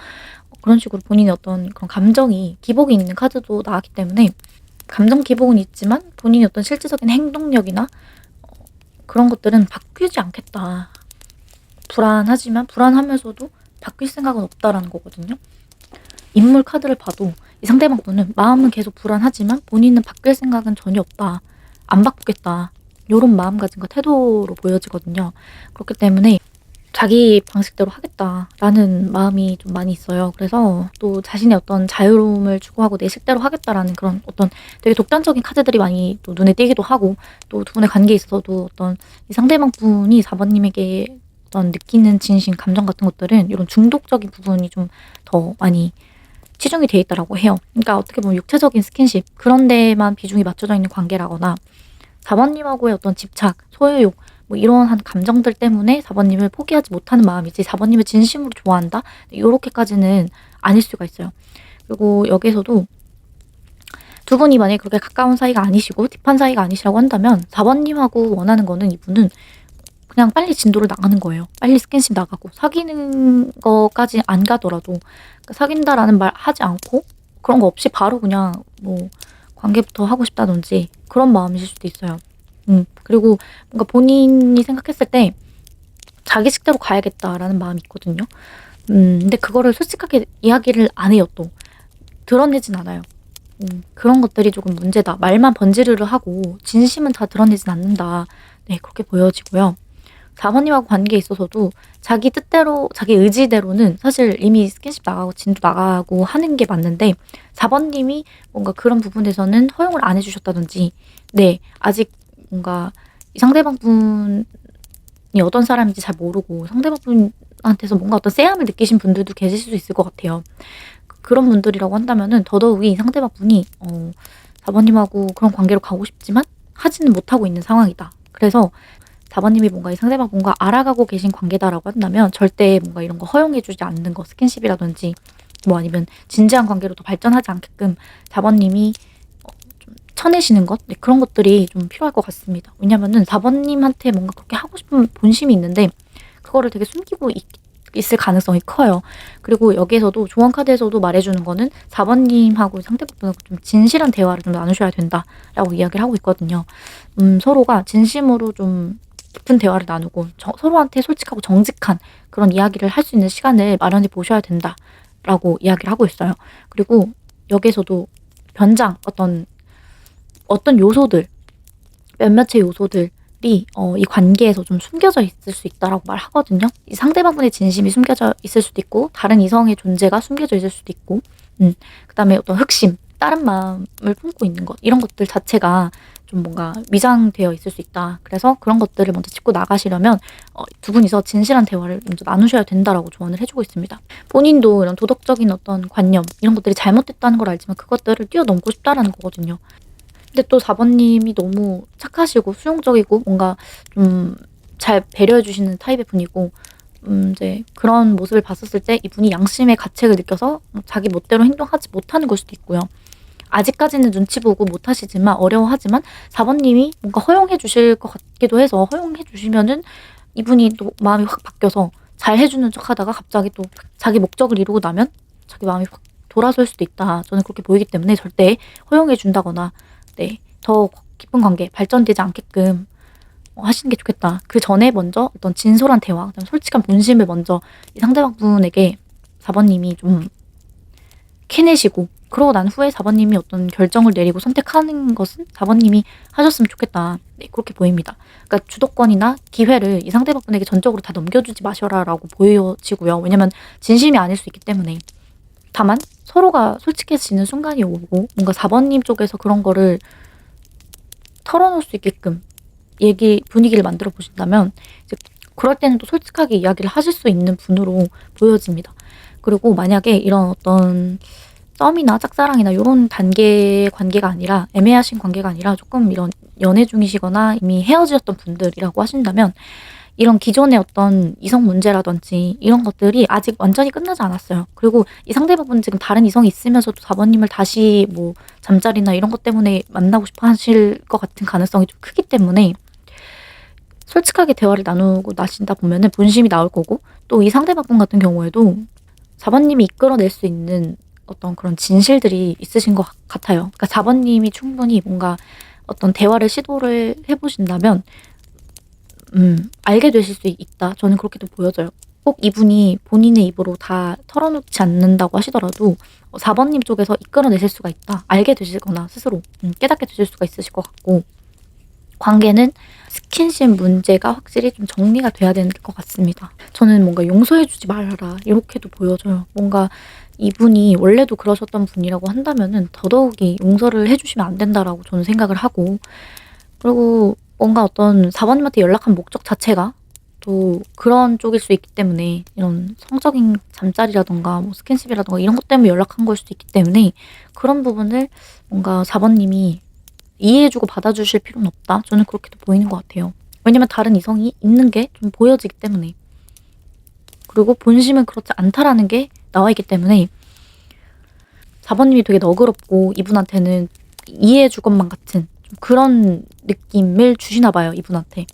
그런 식으로 본인의 어떤 그런 감정이 기복이 있는 카드도 나왔기 때문에 감정 기복은 있지만 본인의 어떤 실질적인 행동력이나 그런 것들은 바뀌지 않겠다. 불안하지만 불안하면서도 바뀔 생각은 없다라는 거거든요. 인물 카드를 봐도 이 상대방 분은 마음은 계속 불안하지만 본인은 바뀔 생각은 전혀 없다. 안 바꾸겠다. 요런 마음가짐과 태도로 보여지거든요. 그렇기 때문에 자기 방식대로 하겠다라는 마음이 좀 많이 있어요. 그래서 또 자신의 어떤 자유로움을 추구하고 내 식대로 하겠다라는 그런 어떤 되게 독단적인 카드들이 많이 또 눈에 띄기도 하고, 또 두 분의 관계에 있어서도 어떤 이 상대방 분이 4 번님에게 어떤 느끼는 진심, 감정 같은 것들은 이런 중독적인 부분이 좀 더 많이 치중이 돼 있다라고 해요. 그러니까 어떻게 보면 육체적인 스킨십 그런 데만 비중이 맞춰져 있는 관계라거나 4 번님하고의 어떤 집착, 소유욕 뭐 이러한 감정들 때문에 4 번님을 포기하지 못하는 마음이지 4 번님을 진심으로 좋아한다? 요렇게까지는 아닐 수가 있어요. 그리고 여기에서도 두 분이 만약에 그렇게 가까운 사이가 아니시고 딥한 사이가 아니시라고 한다면 4 번님하고 원하는 거는 이분은 그냥 빨리 진도를 나가는 거예요. 빨리 스킨십 나가고 사귀는 거까지 안 가더라도, 그러니까 사귄다라는 말 하지 않고 그런 거 없이 바로 그냥 뭐 관계부터 하고 싶다든지 그런 마음이실 수도 있어요. 그리고 뭔가 본인이 생각했을 때 자기 식대로 가야겠다라는 마음이 있거든요. 근데 그거를 솔직하게 이야기를 안 해요 또. 드러내진 않아요. 그런 것들이 조금 문제다. 말만 번지르르 하고 진심은 다 드러내진 않는다. 네, 그렇게 보여지고요. 4 번님하고 관계에 있어서도 자기 뜻대로 자기 의지대로는 사실 이미 스킨십 나가고 진도 나가고 하는 게 맞는데 4 번님이 뭔가 그런 부분에서는 허용을 안 해 주셨다든지, 네, 아직 뭔가 이 상대방 분이 어떤 사람인지 잘 모르고 상대방 분한테서 뭔가 어떤 쎄함을 느끼신 분들도 계실 수 있을 것 같아요. 그런 분들이라고 한다면은 더더욱이 이 상대방 분이 4 번님하고 그런 관계로 가고 싶지만 하지는 못하고 있는 상황이다. 그래서 4 번님이 뭔가 이 상대방 분과 알아가고 계신 관계다라고 한다면 절대 뭔가 이런 거 허용해 주지 않는 거, 스킨십이라든지 뭐 아니면 진지한 관계로 더 발전하지 않게끔 4 번님이 좀 쳐내시는 것, 네, 그런 것들이 좀 필요할 것 같습니다. 왜냐면은 4 번님한테 뭔가 그렇게 하고 싶은 본심이 있는데 그거를 되게 숨기고 있을 가능성이 커요. 그리고 여기에서도 조언 카드에서도 말해 주는 거는 4 번님하고 상대방분하고 좀 진실한 대화를 좀 나누셔야 된다라고 이야기를 하고 있거든요. 서로가 진심으로 좀 깊은 대화를 나누고 서로한테 솔직하고 정직한 그런 이야기를 할 수 있는 시간을 마련해 보셔야 된다라고 이야기를 하고 있어요. 그리고 여기에서도 변장, 어떤 요소들, 몇몇의 요소들이 이 관계에서 좀 숨겨져 있을 수 있다라고 말하거든요. 이 상대방분의 진심이 숨겨져 있을 수도 있고, 다른 이성의 존재가 숨겨져 있을 수도 있고, 그다음에 어떤 흑심, 다른 마음을 품고 있는 것, 이런 것들 자체가 좀 뭔가 위장되어 있을 수 있다. 그래서 그런 것들을 먼저 짚고 나가시려면 두 분이서 진실한 대화를 먼저 나누셔야 된다라고 조언을 해주고 있습니다. 본인도 이런 도덕적인 어떤 관념, 이런 것들이 잘못됐다는 걸 알지만 그것들을 뛰어넘고 싶다라는 거거든요. 근데 또 4번님이 너무 착하시고 수용적이고 뭔가 좀 잘 배려해 주시는 타입의 분이고, 이제 그런 모습을 봤었을 때 이분이 양심의 가책을 느껴서 자기 멋대로 행동하지 못하는 걸 수도 있고요. 아직까지는 눈치 보고 못하시지만, 어려워하지만 4번님이 뭔가 허용해 주실 것 같기도 해서, 허용해 주시면은 이분이 또 마음이 확 바뀌어서 잘 해주는 척 하다가 갑자기 또 자기 목적을 이루고 나면 자기 마음이 확 돌아설 수도 있다. 저는 그렇게 보이기 때문에 절대 허용해 준다거나 더 깊은 관계 발전되지 않게끔 하시는 게 좋겠다. 그 전에 먼저 어떤 진솔한 대화, 그다음에 솔직한 본심을 먼저 이 상대방분에게 4번님이 좀 캐내시고, 그러고 난 후에 4번님이 어떤 결정을 내리고 선택하는 것은 4번님이 하셨으면 좋겠다. 그렇게 보입니다. 그러니까 주도권이나 기회를 이 상대방분에게 전적으로 다 넘겨주지 마셔라라고 보여지고요. 왜냐면 진심이 아닐 수 있기 때문에. 다만 서로가 솔직해지는 순간이 오고, 뭔가 4번님 쪽에서 그런 거를 털어놓을 수 있게끔 분위기를 만들어 보신다면, 이제 그럴 때는 또 솔직하게 이야기를 하실 수 있는 분으로 보여집니다. 그리고 만약에 이런 어떤 썸이나 짝사랑이나 이런 단계의 관계가 아니라, 애매하신 관계가 아니라 조금 이런 연애 중이시거나 이미 헤어지셨던 분들이라고 하신다면, 이런 기존의 어떤 이성 문제라든지 이런 것들이 아직 완전히 끝나지 않았어요. 그리고 이 상대방분 지금 다른 이성이 있으면서도 4번님을 다시 뭐 잠자리나 이런 것 때문에 만나고 싶어 하실 것 같은 가능성이 좀 크기 때문에, 솔직하게 대화를 나누고 나신다 보면은 본심이 나올 거고, 또 이 상대방분 같은 경우에도 4번님이 이끌어낼 수 있는 어떤 그런 진실들이 있으신 것 같아요. 그러니까 4번님이 충분히 뭔가 어떤 대화를 시도를 해보신다면 알게 되실 수 있다. 저는 그렇게도 보여져요. 꼭 이분이 본인의 입으로 다 털어놓지 않는다고 하시더라도 4번님 쪽에서 이끌어내실 수가 있다. 알게 되시거나 스스로 깨닫게 되실 수가 있으실 것 같고, 관계는 스킨십 문제가 확실히 좀 정리가 돼야 되는 것 같습니다. 저는 뭔가 용서해주지 말아라 이렇게도 보여져요. 뭔가 이분이 원래도 그러셨던 분이라고 한다면은 더더욱이 용서를 해주시면 안 된다라고 저는 생각을 하고, 그리고 뭔가 어떤 4번님한테 연락한 목적 자체가 또 그런 쪽일 수 있기 때문에, 이런 성적인 잠자리라던가 뭐 스킨십이라던가 이런 것 때문에 연락한 걸 수도 있기 때문에, 그런 부분을 뭔가 4번님이 이해해주고 받아주실 필요는 없다. 저는 그렇게도 보이는 것 같아요. 왜냐면 다른 이성이 있는 게 좀 보여지기 때문에, 그리고 본심은 그렇지 않다라는 게 나와 있기 때문에 4번님이 되게 너그럽고 이분한테는 이해해줄 것만 같은 좀 그런 느낌을 주시나 봐요, 이분한테.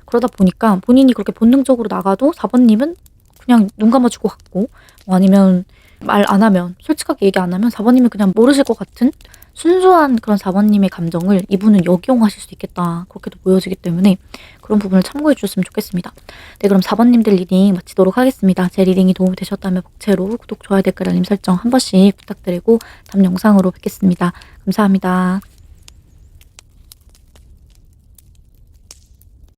그러다 보니까 본인이 그렇게 본능적으로 나가도 4번님은 그냥 눈 감아주고 갔고, 아니면 말 안 하면, 솔직하게 얘기 안 하면 4번님이 그냥 모르실 것 같은 순수한 그런 4번님의 감정을 이분은 역이용하실 수 있겠다. 그렇게도 보여지기 때문에 그런 부분을 참고해 주셨으면 좋겠습니다. 네, 그럼 4번님들 리딩 마치도록 하겠습니다. 제 리딩이 도움이 되셨다면 복채로 구독, 좋아요, 댓글, 알림 설정 한 번씩 부탁드리고 다음 영상으로 뵙겠습니다. 감사합니다.